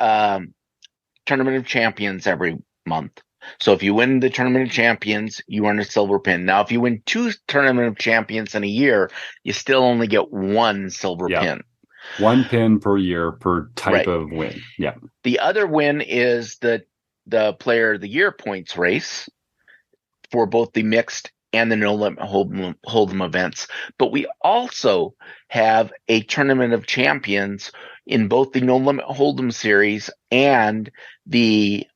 Tournament of Champions every month. So if you win the Tournament of Champions, you earn a silver pin. Now, if you win 2 Tournament of Champions in a year, you still only get 1 silver pin. 1 pin per year per type of win. Yeah. The other win is the Player of the Year points race for both the mixed and the No Limit Hold'em events. But we also have a Tournament of Champions in both the No Limit Hold'em series and the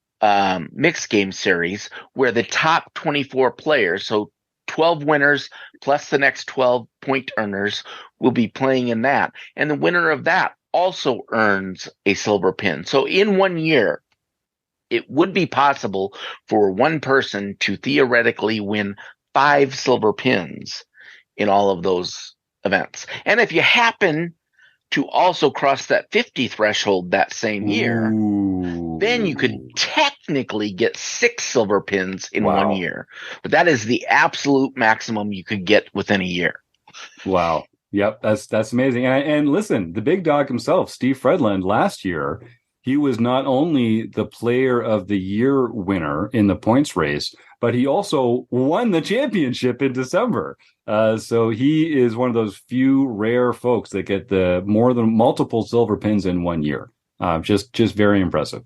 mixed game series, where the top 24 players, so 12 winners plus the next 12 point earners, will be playing in that. And the winner of that also earns a silver pin. So in 1 year, it would be possible for one person to theoretically win 5 silver pins in all of those events. And if you happen to also cross that 50 threshold that same year, then you could technically get 6 silver pins in 1 year. But that is the absolute maximum you could get within a year. Wow. Yep, that's amazing. And listen, the big dog himself, Steve Fredland, last year, he was not only the Player of the Year winner in the points race, but he also won the championship in December. So he is one of those few rare folks that get the more than multiple silver pins in 1 year. Just very impressive.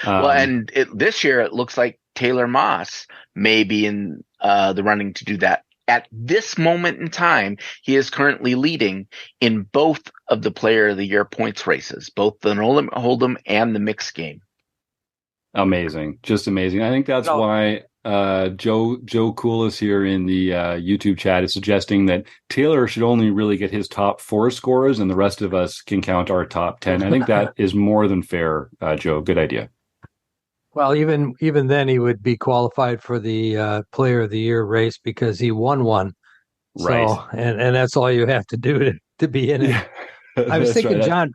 And this year it looks like Taylor Moss may be in the running to do that. At this moment in time, he is currently leading in both of the Player of the Year points races, both the No Limit Hold'em and the mixed game. Amazing. Just amazing. I think that's why Joe Coolis here in the YouTube chat is suggesting that Taylor should only really get his top 4 scores and the rest of us can count our top 10. I think that is more than fair, Joe. Good idea. Well, even then, he would be qualified for the Player of the Year race because he won one. Right. So, and that's all you have to do to be in it. Yeah. I was thinking, right. John,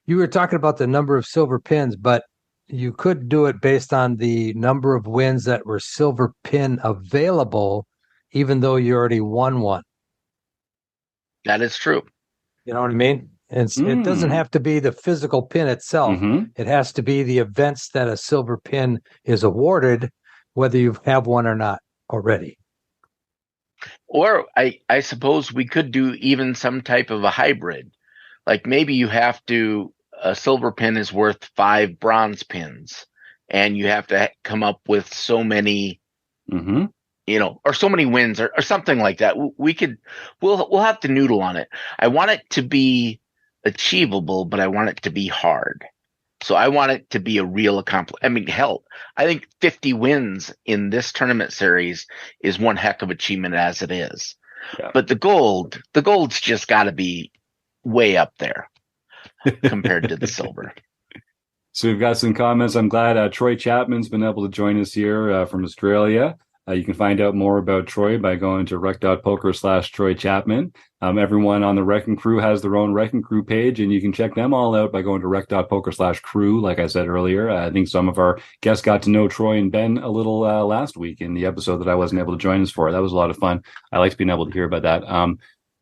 you were talking about the number of silver pins, but you could do it based on the number of wins that were silver pin available, even though you already won one. That is true. You know what I mean? It doesn't have to be the physical pin itself. Mm-hmm. It has to be the events that a silver pin is awarded, whether you have one or not already. Or I suppose we could do even some type of a hybrid. Like maybe you have to, a silver pin is worth 5 bronze pins, and you have to come up with so many, or so many wins or something like that. We'll have to noodle on it. I want it to be achievable, but I want it to be hard. So I want it to be a real accomplishment. I mean, hell, I think 50 wins in this tournament series is one heck of achievement as it is. Yeah. But the gold's just got to be way up there compared to the silver. So we've got some comments. I'm glad Troy Chapman's been able to join us here from Australia. You can find out more about Troy by going to rec.poker/Troy Chapman. Everyone on the Wrecking Crew has their own Wrecking Crew page, and you can check them all out by going to rec.poker/crew, like I said earlier. I think some of our guests got to know Troy and Ben a little last week in the episode that I wasn't able to join us for. That was a lot of fun. I liked being able to hear about that.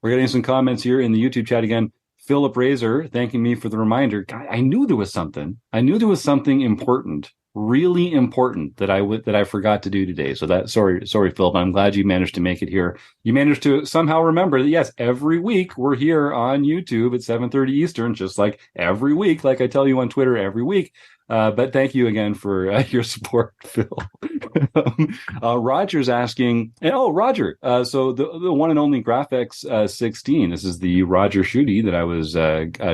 We're getting some comments here in the YouTube chat again. Philip Razor thanking me for the reminder. God, I knew there was something. I knew there was something important really important that I forgot to do today. So sorry, Phil, but I'm glad you managed to make it here. You managed to somehow remember that, yes, every week we're here on YouTube at 7:30 Eastern, just like every week, like I tell you on Twitter every week. But thank you again for your support, Phil. Roger's asking, Roger, so the one and only Graphics 16, this is the Roger Shooty that I was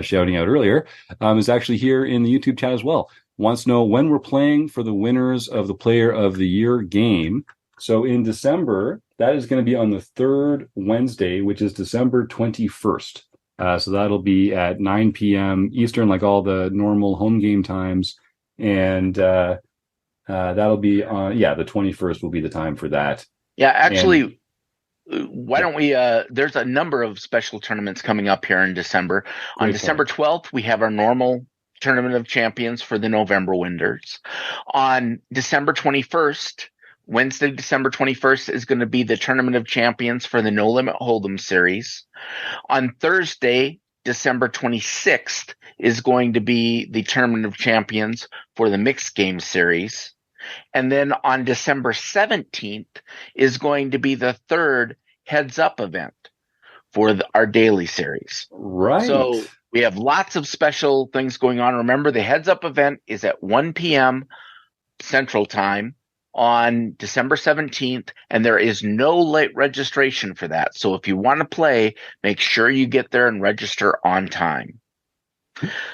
shouting out earlier, is actually here in the YouTube chat as well. Wants to know when we're playing for the winners of the Player of the Year game. So in December, that is going to be on the third Wednesday, which is December 21st. So that'll be at 9 p.m. Eastern, like all the normal home game times. And that'll be on, the 21st will be the time for that. Yeah, actually, why don't we, there's a number of special tournaments coming up here in December. On December 12th, we have our normal Tournament of Champions for the November winners. On December 21st, Wednesday, December 21st, is going to be the Tournament of Champions for the No Limit Holdem series. On Thursday, December 26th, is going to be the Tournament of Champions for the Mixed Game series. And then on December 17th is going to be the third Heads Up event for our daily series. Right. So we have lots of special things going on. Remember, the Heads Up event is at 1 p.m. Central Time on December 17th, and there is no late registration for that. So if you want to play, make sure you get there and register on time.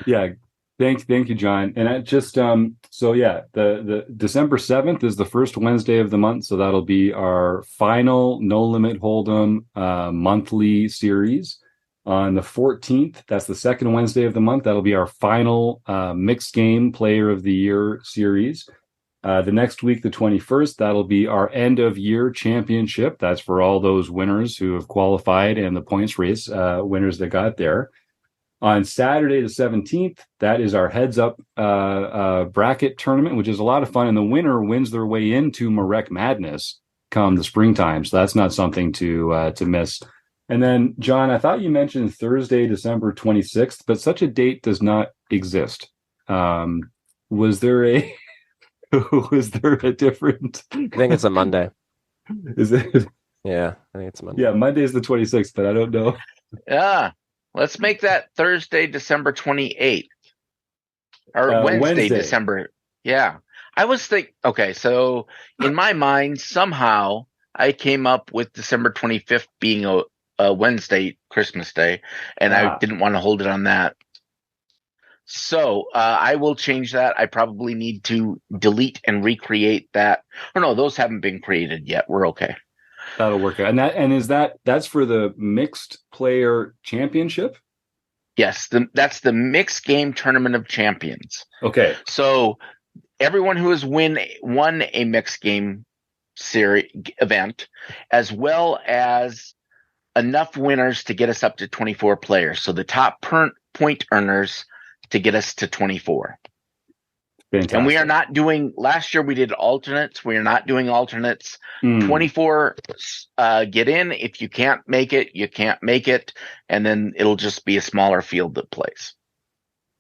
Yeah. Thank you, John. And I just the December 7th is the first Wednesday of the month, so that'll be our final No Limit Holdem monthly series. On the 14th, that's the second Wednesday of the month, that'll be our final Mixed Game Player of the Year series. The next week, the 21st, that'll be our end of year championship. That's for all those winners who have qualified and the points race winners that got there. On Saturday, the 17th, that is our Heads Up bracket tournament, which is a lot of fun. And the winner wins their way into Marek Madness come the springtime. So that's not something to miss. And then, John, I thought you mentioned Thursday, December 26th, but such a date does not exist. Was there a different? I think it's a Monday. Is it? Yeah, I think it's Monday. Yeah, Monday is the 26th, but I don't know. Yeah. Let's make that Thursday, December 28th. Or Wednesday, December. Yeah. I was thinking, okay, so in my mind, somehow I came up with December 25th being a Wednesday, Christmas Day, and I didn't want to hold it on that. So I will change that. I probably need to delete and recreate that. Oh, no, those haven't been created yet. We're okay. That'll work out. And that's for the Mixed Player Championship? Yes, that's the Mixed Game Tournament of Champions. Okay. So everyone who has won a Mixed Game series event, as well as enough winners to get us up to 24 players. So the top point earners to get us to 24. Fantastic. And we are not doing, last year we did alternates. We are not doing alternates. 24 get in. If you can't make it, you can't make it. And then it'll just be a smaller field that plays.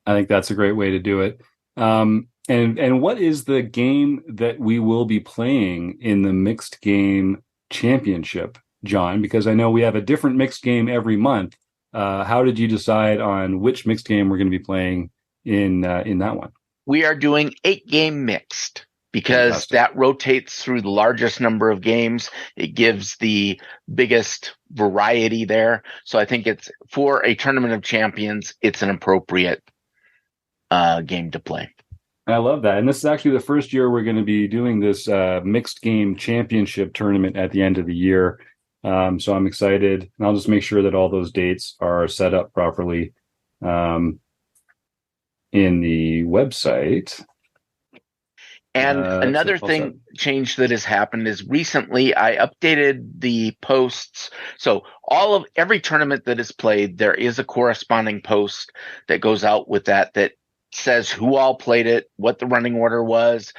I think that's a great way to do it. And what is the game that we will be playing in the Mixed Game Championship, John? Because I know we have a different mixed game every month. How did you decide on which mixed game we're going to be playing in that one? We are doing 8-game mixed because Fantastic. That rotates through the largest number of games. It gives the biggest variety there. So I think it's for a Tournament of Champions, it's an appropriate game to play. I love that. And this is actually the first year we're going to be doing this Mixed Game Championship tournament at the end of the year. So I'm excited. And I'll just make sure that all those dates are set up properly in the website. And another thing change that has happened is recently I updated the posts. So every tournament that is played, there is a corresponding post that goes out with that says who all played it, what the running order was,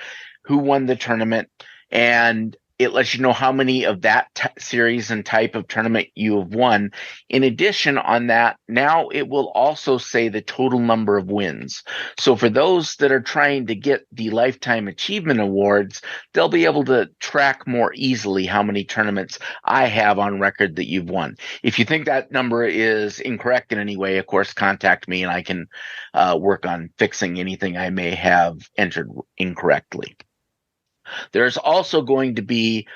who won the tournament. And it lets you know how many of that series and type of tournament you have won. In addition on that, now it will also say the total number of wins. So for those that are trying to get the Lifetime Achievement Awards, they'll be able to track more easily how many tournaments I have on record that you've won. If you think that number is incorrect in any way, of course, contact me and I can work on fixing anything I may have entered incorrectly. There's also going to be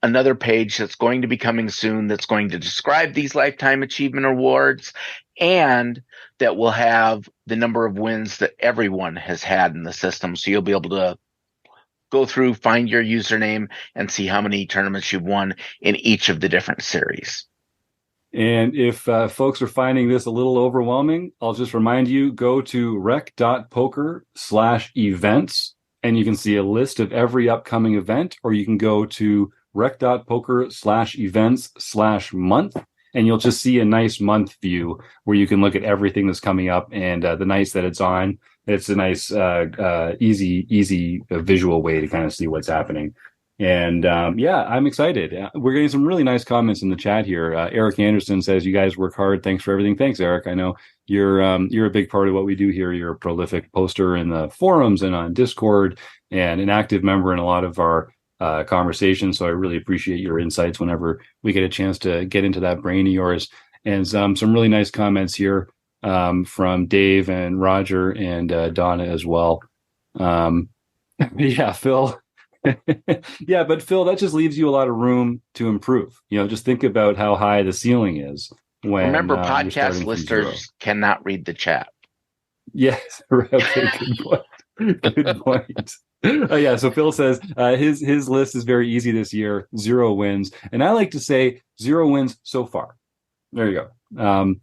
another page that's going to be coming soon that's going to describe these Lifetime Achievement Awards, and that will have the number of wins that everyone has had in the system. So you'll be able to go through, find your username, and see how many tournaments you've won in each of the different series. And if folks are finding this a little overwhelming, I'll just remind you, go to rec.poker/events, and you can see a list of every upcoming event, or you can go to rec.poker/events/month, and you'll just see a nice month view where you can look at everything that's coming up and the nights that it's on. It's a nice, easy visual way to kind of see what's happening. And I'm excited. We're getting some really nice comments in the chat here. Eric Anderson says, "You guys work hard. Thanks for everything." Thanks, Eric. I know you're a big part of what we do here. You're a prolific poster in the forums and on Discord, and an active member in a lot of our conversations. So I really appreciate your insights whenever we get a chance to get into that brain of yours. And some really nice comments here from Dave and Roger and Donna as well. Phil. Yeah, but Phil, that just leaves you a lot of room to improve. Just think about how high the ceiling is. Remember, podcast listeners cannot read the chat. Yes, okay, good point. Good point. So Phil says his list is very easy this year, 0 wins. And I like to say 0 wins so far. There you go.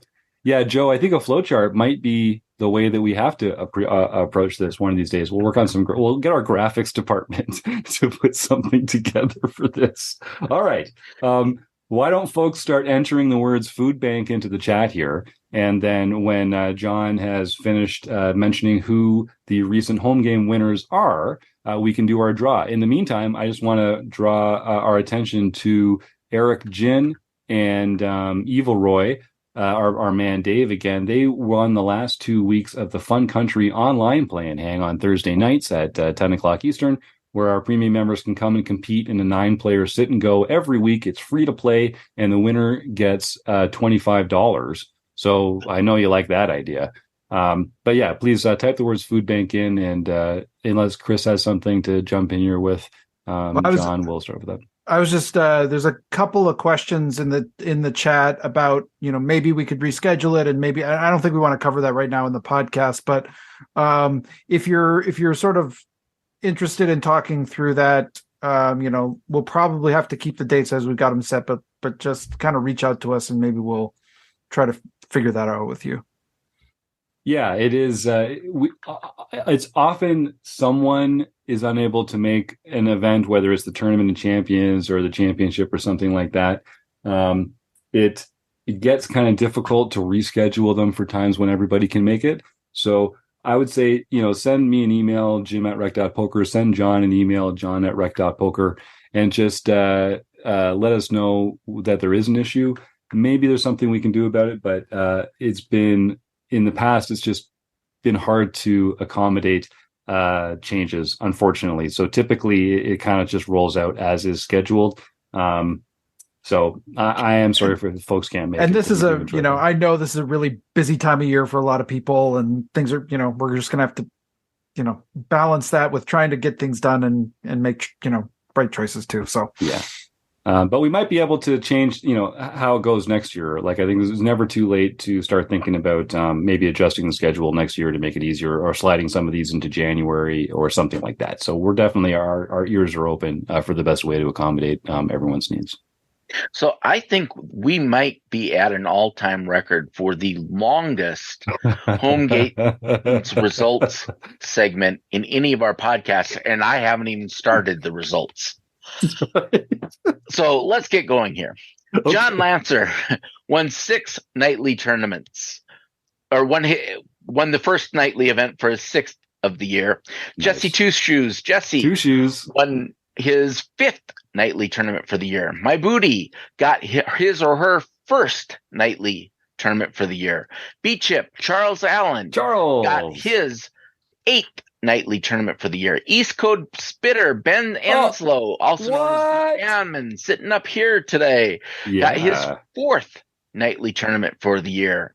Joe, I think a flowchart might be the way that we have to approach this one of these days. We'll work on we'll get our graphics department to put something together for this. All right. Why don't folks start entering the words food bank into the chat here? And then when John has finished mentioning who the recent home game winners are, we can do our draw. In the meantime, I just want to draw our attention to Eric Jin and Evil Roy. Our man Dave again. They won the last 2 weeks of the Fun Country online play and hang on Thursday nights at 10 o'clock Eastern, where our premium members can come and compete in a 9-player sit and go every week. It's free to play, and the winner gets $25. So I know you like that idea. But yeah, please type the words food bank in, and unless Chris has something to jump in here with, John, we'll start with that. I was just there's a couple of questions in the chat about maybe we could reschedule it, and maybe I don't think we want to cover that right now in the podcast, but if you're sort of interested in talking through that, we'll probably have to keep the dates as we got them set, but just kind of reach out to us and maybe we'll try to figure that out with you. Yeah, it is. It's often someone is unable to make an event, whether it's the Tournament of Champions or the championship or something like that. It gets kind of difficult to reschedule them for times when everybody can make it. So I would say, send me an email, jim@rec.poker, send John an email, john@rec.poker, and just let us know that there is an issue. Maybe there's something we can do about it, but it's been, in the past, it's just been hard to accommodate changes, unfortunately. So typically it kind of just rolls out as is scheduled. So I am sorry if folks can't make it. And this is I know this is a really busy time of year for a lot of people, and things are, we're just going to have to, balance that with trying to get things done and make, right choices too. So, yeah. But we might be able to change, how it goes next year. Like, I think it's never too late to start thinking about maybe adjusting the schedule next year to make it easier, or sliding some of these into January or something like that. So we're definitely, our ears are open for the best way to accommodate everyone's needs. So I think we might be at an all-time record for the longest home gate results segment in any of our podcasts, and I haven't even started the results. So let's get going here. Okay. John Lancer won 6 nightly tournaments, or won the first nightly event for his 6th of the year. Nice. Jesse Two Shoes won his 5th nightly tournament for the year. My Booty got his or her first nightly tournament for the year. B-Chip, Charles Allen, got his 8th nightly tournament for the year. East Coast Spitter, Ben Enslow, also known as Gammon, sitting up here today, got his 4th nightly tournament for the year.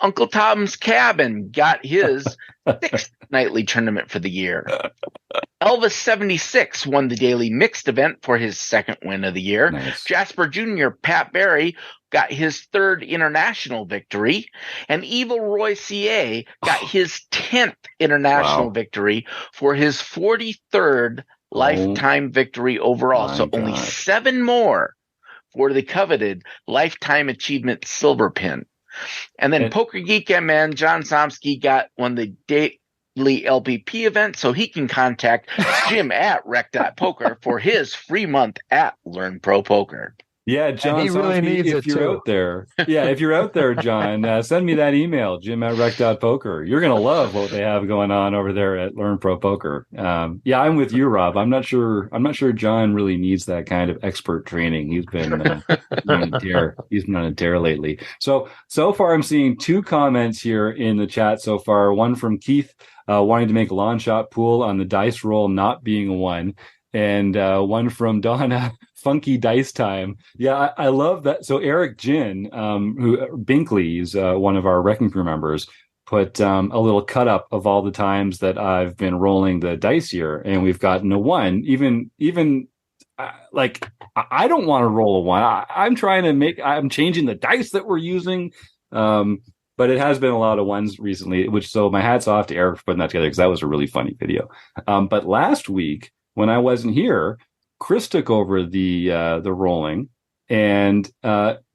Uncle Tom's Cabin got his 6th nightly tournament for the year. Elvis 76 won the daily mixed event for his 2nd win of the year. Nice. Jasper Jr. Pat Barry got his 3rd international victory. And Evil Roy CA got his 10th international victory for his 43rd lifetime victory overall. So only 7 more for the coveted Lifetime Achievement Silver Pin. And then Poker Geek MN, John Somsky won the daily LPP event, so he can contact Jim at rec.poker for his free month at Learn Pro Poker. Yeah, John, he really needs if it you're too. out there, if you're out there, John, send me that email, Jim at rec.poker. You're gonna love what they have going on over there at Learn Pro Poker. I'm with you, Rob. I'm not sure John really needs that kind of expert training. He's been on a tear. He's been on a tear lately. So far, I'm seeing 2 comments here in the chat so far. One from Keith wanting to make a long shot pool on the dice roll not being a 1. And one from Donna, Funky Dice Time. Yeah, I love that. So Eric Jin, who Binkley is one of our Wrecking Crew members, put a little cut up of all the times that I've been rolling the dice here, and we've gotten a 1. Even like I don't want to roll a 1. I'm changing the dice that we're using. But it has been a lot of 1s recently, so my hat's off to Eric for putting that together, because that was a really funny video. But last week, when I wasn't here, Chris took over the rolling and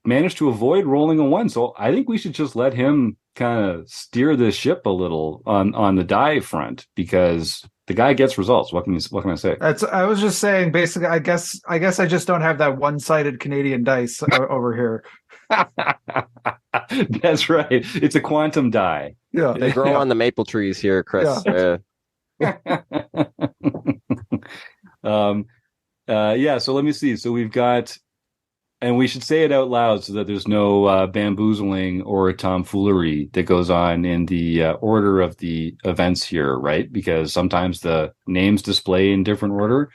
managed to avoid rolling a 1. So I think we should just let him kind of steer this ship a little on the die front, because the guy gets results. What can I say? I was just saying, basically, I guess I just don't have that one-sided Canadian dice over here. That's right. It's a quantum die. Yeah, They grow on the maple trees here, Chris. Yeah. So let me see. So we've got, and we should say it out loud so that there's no bamboozling or tomfoolery that goes on in the order of the events here, right? Because sometimes the names display in different order.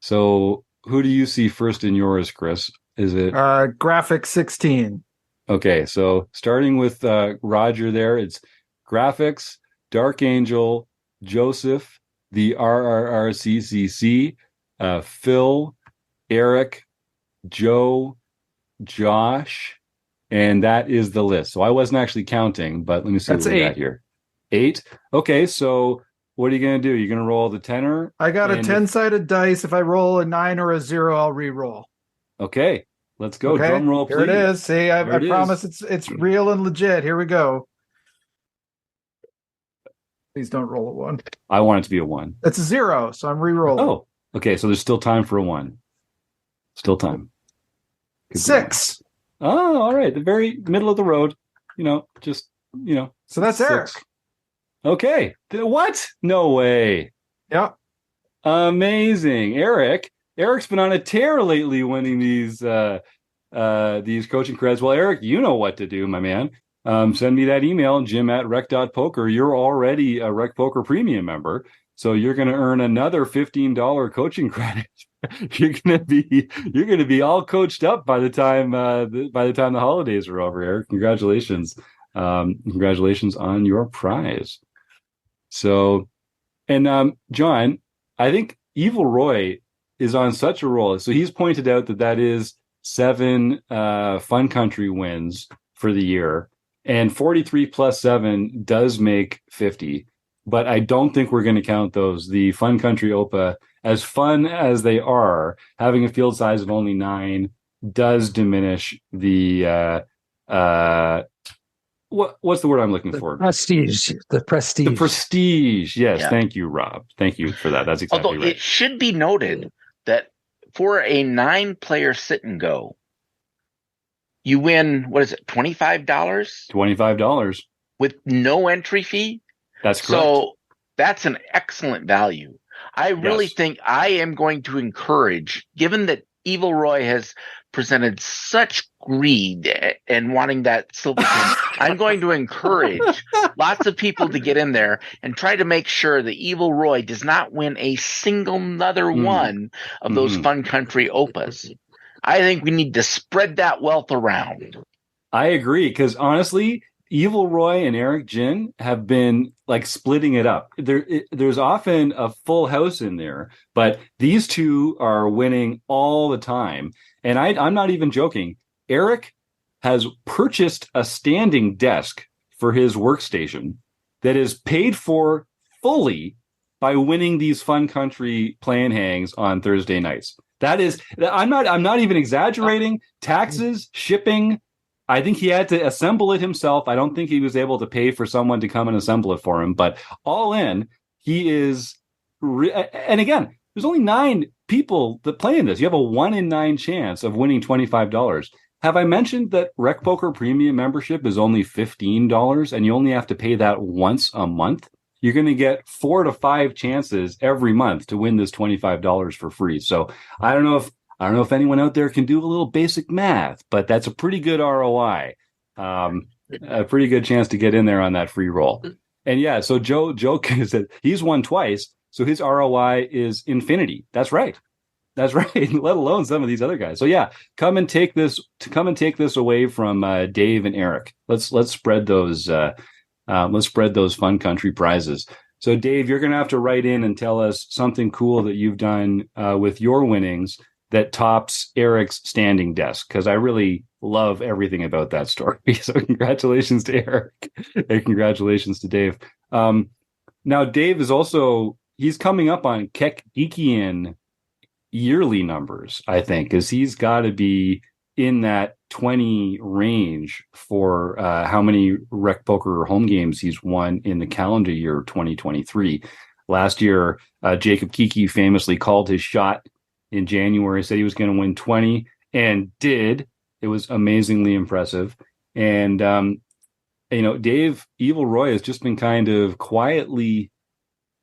So who do you see first in yours, Chris? Is it Graphic 16? Okay, so starting with Roger there, it's Graphics, Dark Angel, Joseph, the RRRCCC, Phil, Eric, Joe, Josh, and that is the list. So I wasn't actually counting, but let me see what we got here. 8. Okay, so what are you going to do? You're going to roll the tenor? I got a 10-sided dice. If I roll a 9 or a 0, I'll re-roll. Okay, let's go. Okay, Drum roll, please. Here it is. See, I promise it's real and legit. Here we go. Please don't roll a 1. I want it to be a 1. It's a 0, so I'm re-rolling. Oh, okay. So there's still time for a 1. Still time. 6. Oh, all right. The very middle of the road. So that's 6. Eric. Okay. What? No way. Yeah. Amazing. Eric's been on a tear lately winning these coaching creds. Well, Eric, you know what to do, my man. Send me that email, jim@rec.poker. You're already a Rec Poker Premium member, so you're going to earn another $15 coaching credit. You're going to be all coached up by the time the holidays are over, Eric. Congratulations. Congratulations on your prize. So, and John, I think Evil Roy is on such a roll. So he's pointed out that is 7 Fun Country wins for the year. And 43 plus 7 does make 50. But I don't think we're going to count those. The Fun Country OPA, as fun as they are, having a field size of only 9 does diminish the what's the word I'm looking for? Prestige. The prestige. The prestige. Yes. Yeah. Thank you, Rob. Thank you for that. That's exactly Although right. it should be noted that for a 9-player sit and go, you win, what is it, $25? $25. With no entry fee? That's correct. So that's an excellent value. I really Yes. think I am going to encourage, given that Evil Roy has presented such greed and wanting that silver pin, I'm going to encourage lots of people to get in there and try to make sure that Evil Roy does not win a single another one of those Fun Country Opas. I think we need to spread that wealth around. I agree, because honestly, Evil Roy and Eric Jin have been like splitting it up. There's often a full house in there, but these two are winning all the time. And I'm not even joking. Eric has purchased a standing desk for his workstation that is paid for fully by winning these Fun Country plan hangs on Thursday nights. I'm not even exaggerating. Taxes, shipping. I think he had to assemble it himself. I don't think he was able to pay for someone to come and assemble it for him. But all in, he is. And again, there's only 9 people that play in this. You have a 1 in 9 chance of winning $25. Have I mentioned that RecPoker Premium membership is only $15 and you only have to pay that once a month? You're going to get 4 to 5 chances every month to win this $25 for free. So I don't know if anyone out there can do a little basic math, but that's a pretty good ROI. A pretty good chance to get in there on that free roll. And yeah, so Joe said he's won twice, so his ROI is infinity. That's right. Let alone some of these other guys. So yeah, come and take this away from Dave and Eric. Let's spread those Fun Country prizes. So Dave, you're going to have to write in and tell us something cool that you've done with your winnings that tops Eric's standing desk, because I really love everything about that story. So congratulations to Eric and congratulations to Dave. Now Dave is he's coming up on Kekian yearly numbers, I think, because he's got to be in that 20 range for how many RecPoker home games he's won in the calendar year 2023. Last year, Jacob Kiki famously called his shot in January, said he was going to win 20 and did. It was amazingly impressive. And, Dave Evil Roy has just been kind of quietly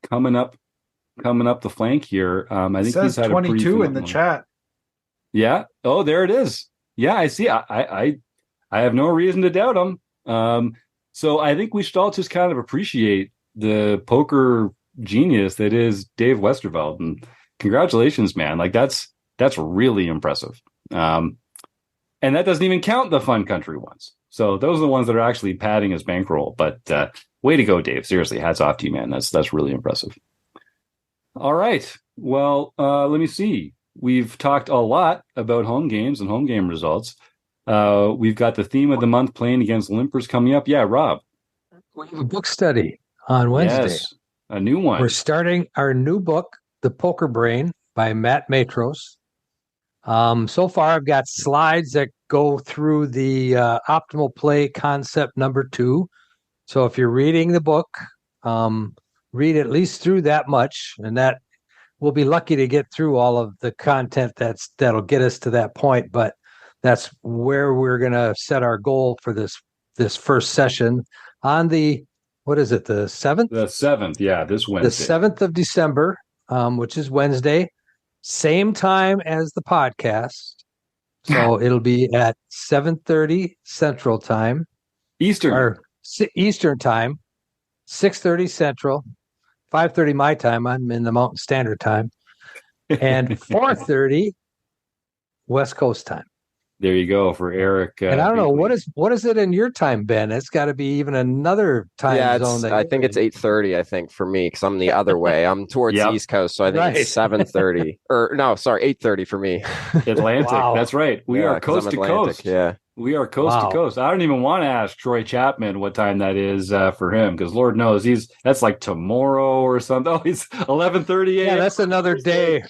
coming up the flank here. I think says he's had 22 in the chat. Yeah. Oh, there it is. Yeah, I see. I have no reason to doubt him. So I think we should all just kind of appreciate the poker genius that is Dave Westerveld. And congratulations, man. Like that's really impressive. And that doesn't even count the Fun Country ones. So those are the ones that are actually padding his bankroll. But way to go, Dave. Seriously, hats off to you, man. That's really impressive. All right. Well, let me see. We've talked a lot about home games and home game results. We've got the theme of the month playing against Limpers coming up. Yeah, Rob. We have a book study on Wednesday. Yes, a new one. We're starting our new book, The Poker Brain by Matt Matros. So far, I've got slides that go through the optimal play concept number 2. So if you're reading the book, read at least through that much, and that we'll be lucky to get through all of the content that'll get us to that point. But that's where we're going to set our goal for this first session on the, what is it, the 7th? The 7th, yeah, this Wednesday. The 7th of December, which is Wednesday, same time as the podcast. So it'll be at 7:30 Central Time. Eastern Time, 6:30 Central, 5:30 my time. I'm in the Mountain Standard Time, and 4:30 West Coast time. There you go for Eric. And I don't know what is it in your time, Ben? It's got to be even another time zone. I think it's 8:30. I think for me, because I'm the other way. I'm towards the East Coast, so I think it's 7:30. Or no, sorry, 8:30 for me. Atlantic. Wow. That's right. We are coast to coast. Yeah, we are coast to coast. I don't even want to ask Troy Chapman what time that is for him, because Lord knows that's like tomorrow or something. Oh, he's 11:30 a.m. Yeah, that's another day.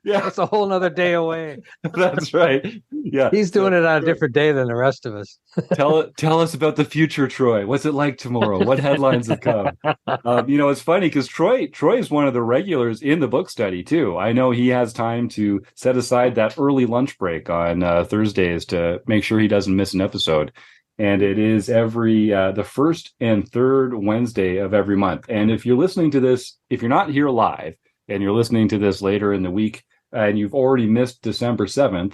Yeah, that's a whole nother day away. That's right. Yeah, he's doing it on a different day than the rest of us. Tell us about the future, Troy. What's it like tomorrow? What headlines have come? It's funny because Troy is one of the regulars in the book study too. I know he has time to set aside that early lunch break on Thursdays to make sure he doesn't miss an episode. And it is every the first and third Wednesday of every month. And if you're listening to this, if you're not here live, and you're listening to this later in the week and you've already missed December 7th,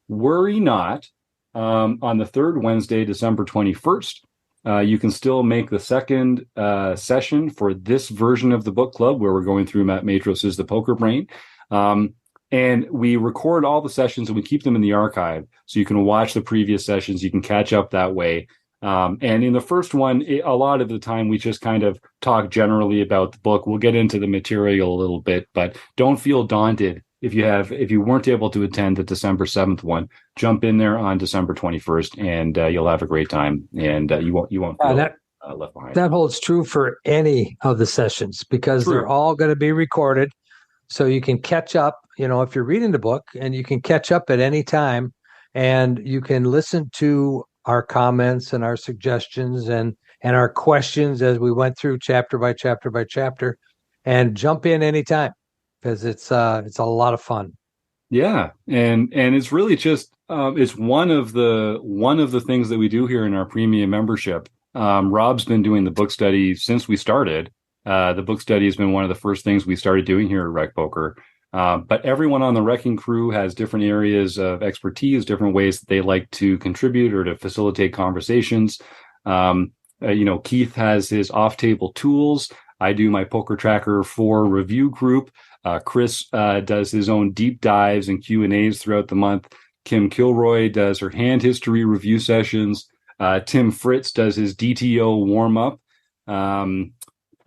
worry not. On the third Wednesday, December 21st, you can still make the second session for this version of the book club where we're going through Matt Matros' The Poker Brain. And we record all the sessions and we keep them in the archive. So you can watch the previous sessions. You can catch up that way. And in the first one, a lot of the time we just kind of talk generally about the book. We'll get into the material a little bit, but don't feel daunted if you weren't able to attend the December 7th one. Jump in there on December 21st, and you'll have a great time, and you won't feel left behind. That holds true for any of the sessions because they're all going to be recorded, so you can catch up. If you're reading the book, and you can catch up at any time, and you can listen to our comments and our suggestions and our questions as we went through chapter by chapter by chapter, and jump in anytime because it's a lot of fun. Yeah, and it's really just it's one of the things that we do here in our premium membership. Rob's been doing the book study since we started. The book study has been one of the first things we started doing here at Rec Poker. But everyone on the Wrecking crew has different areas of expertise, different ways that they like to contribute or to facilitate conversations. Keith has his off-table tools. I do my PokerTracker 4 review group. Chris does his own deep dives and Q&As throughout the month. Kim Kilroy does her hand history review sessions. Tim Fritz does his DTO warm-up.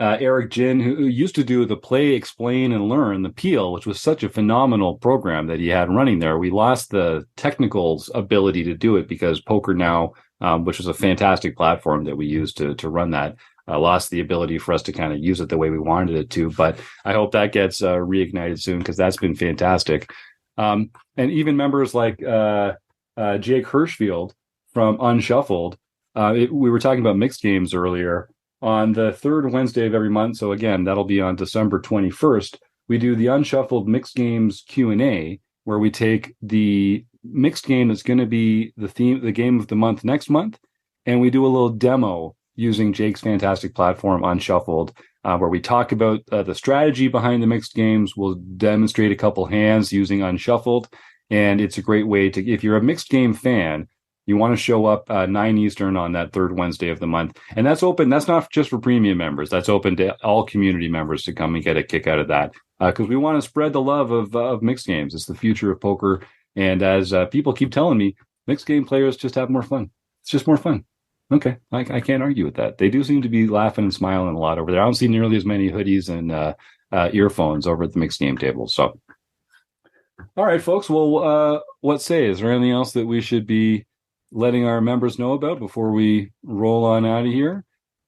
Eric Jin, who used to do the Play, Explain, and Learn, the Peel, which was such a phenomenal program that he had running there. We lost the technicals ability to do it because Poker Now, which was a fantastic platform that we used to run that, lost the ability for us to kind of use it the way we wanted it to. But I hope that gets reignited soon because that's been fantastic. And even members like Jake Hirschfield from Unshuffled, we were talking about mixed games earlier. On the third Wednesday of every month, so again, that'll be on December 21st, we do the Unshuffled Mixed Games Q&A, where we take the mixed game that's going to be the game of the month next month, and we do a little demo using Jake's fantastic platform, Unshuffled, where we talk about the strategy behind the mixed games. We'll demonstrate a couple hands using Unshuffled, and it's a great way to, if you're a mixed game fan, you want to show up 9 Eastern on that third Wednesday of the month. And that's open. That's not just for premium members. That's open to all community members to come and get a kick out of that. Because we want to spread the love of mixed games. It's the future of poker. And as people keep telling me, mixed game players just have more fun. It's just more fun. Okay. I can't argue with that. They do seem to be laughing and smiling a lot over there. I don't see nearly as many hoodies and earphones over at the mixed game table. So, all right, folks. Well, what say? Is there anything else that we should be letting our members know about before we roll on out of here?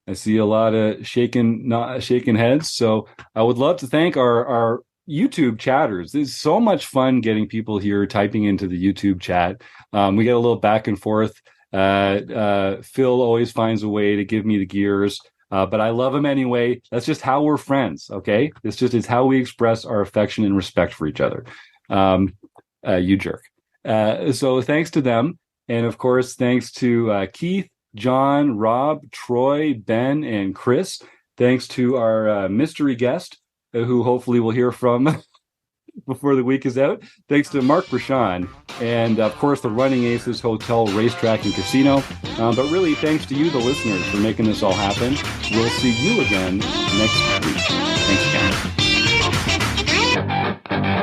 I see a lot of shaking heads. So I would love to thank our YouTube chatters. It's so much fun getting people here typing into the YouTube chat. We get a little back and forth. Phil always finds a way to give me the gears, but I love him anyway. That's just how we're friends. Okay. It's how we express our affection and respect for each other. You jerk. So thanks to them. And of course, thanks to Keith, John, Rob, Troy, Ben, and Chris. Thanks to our mystery guest, who hopefully we'll hear from before the week is out. Thanks to Mark Brashan, and of course, the Running Aces Hotel, Racetrack, and Casino. But really, thanks to you, the listeners, for making this all happen. We'll see you again next week. Thanks again.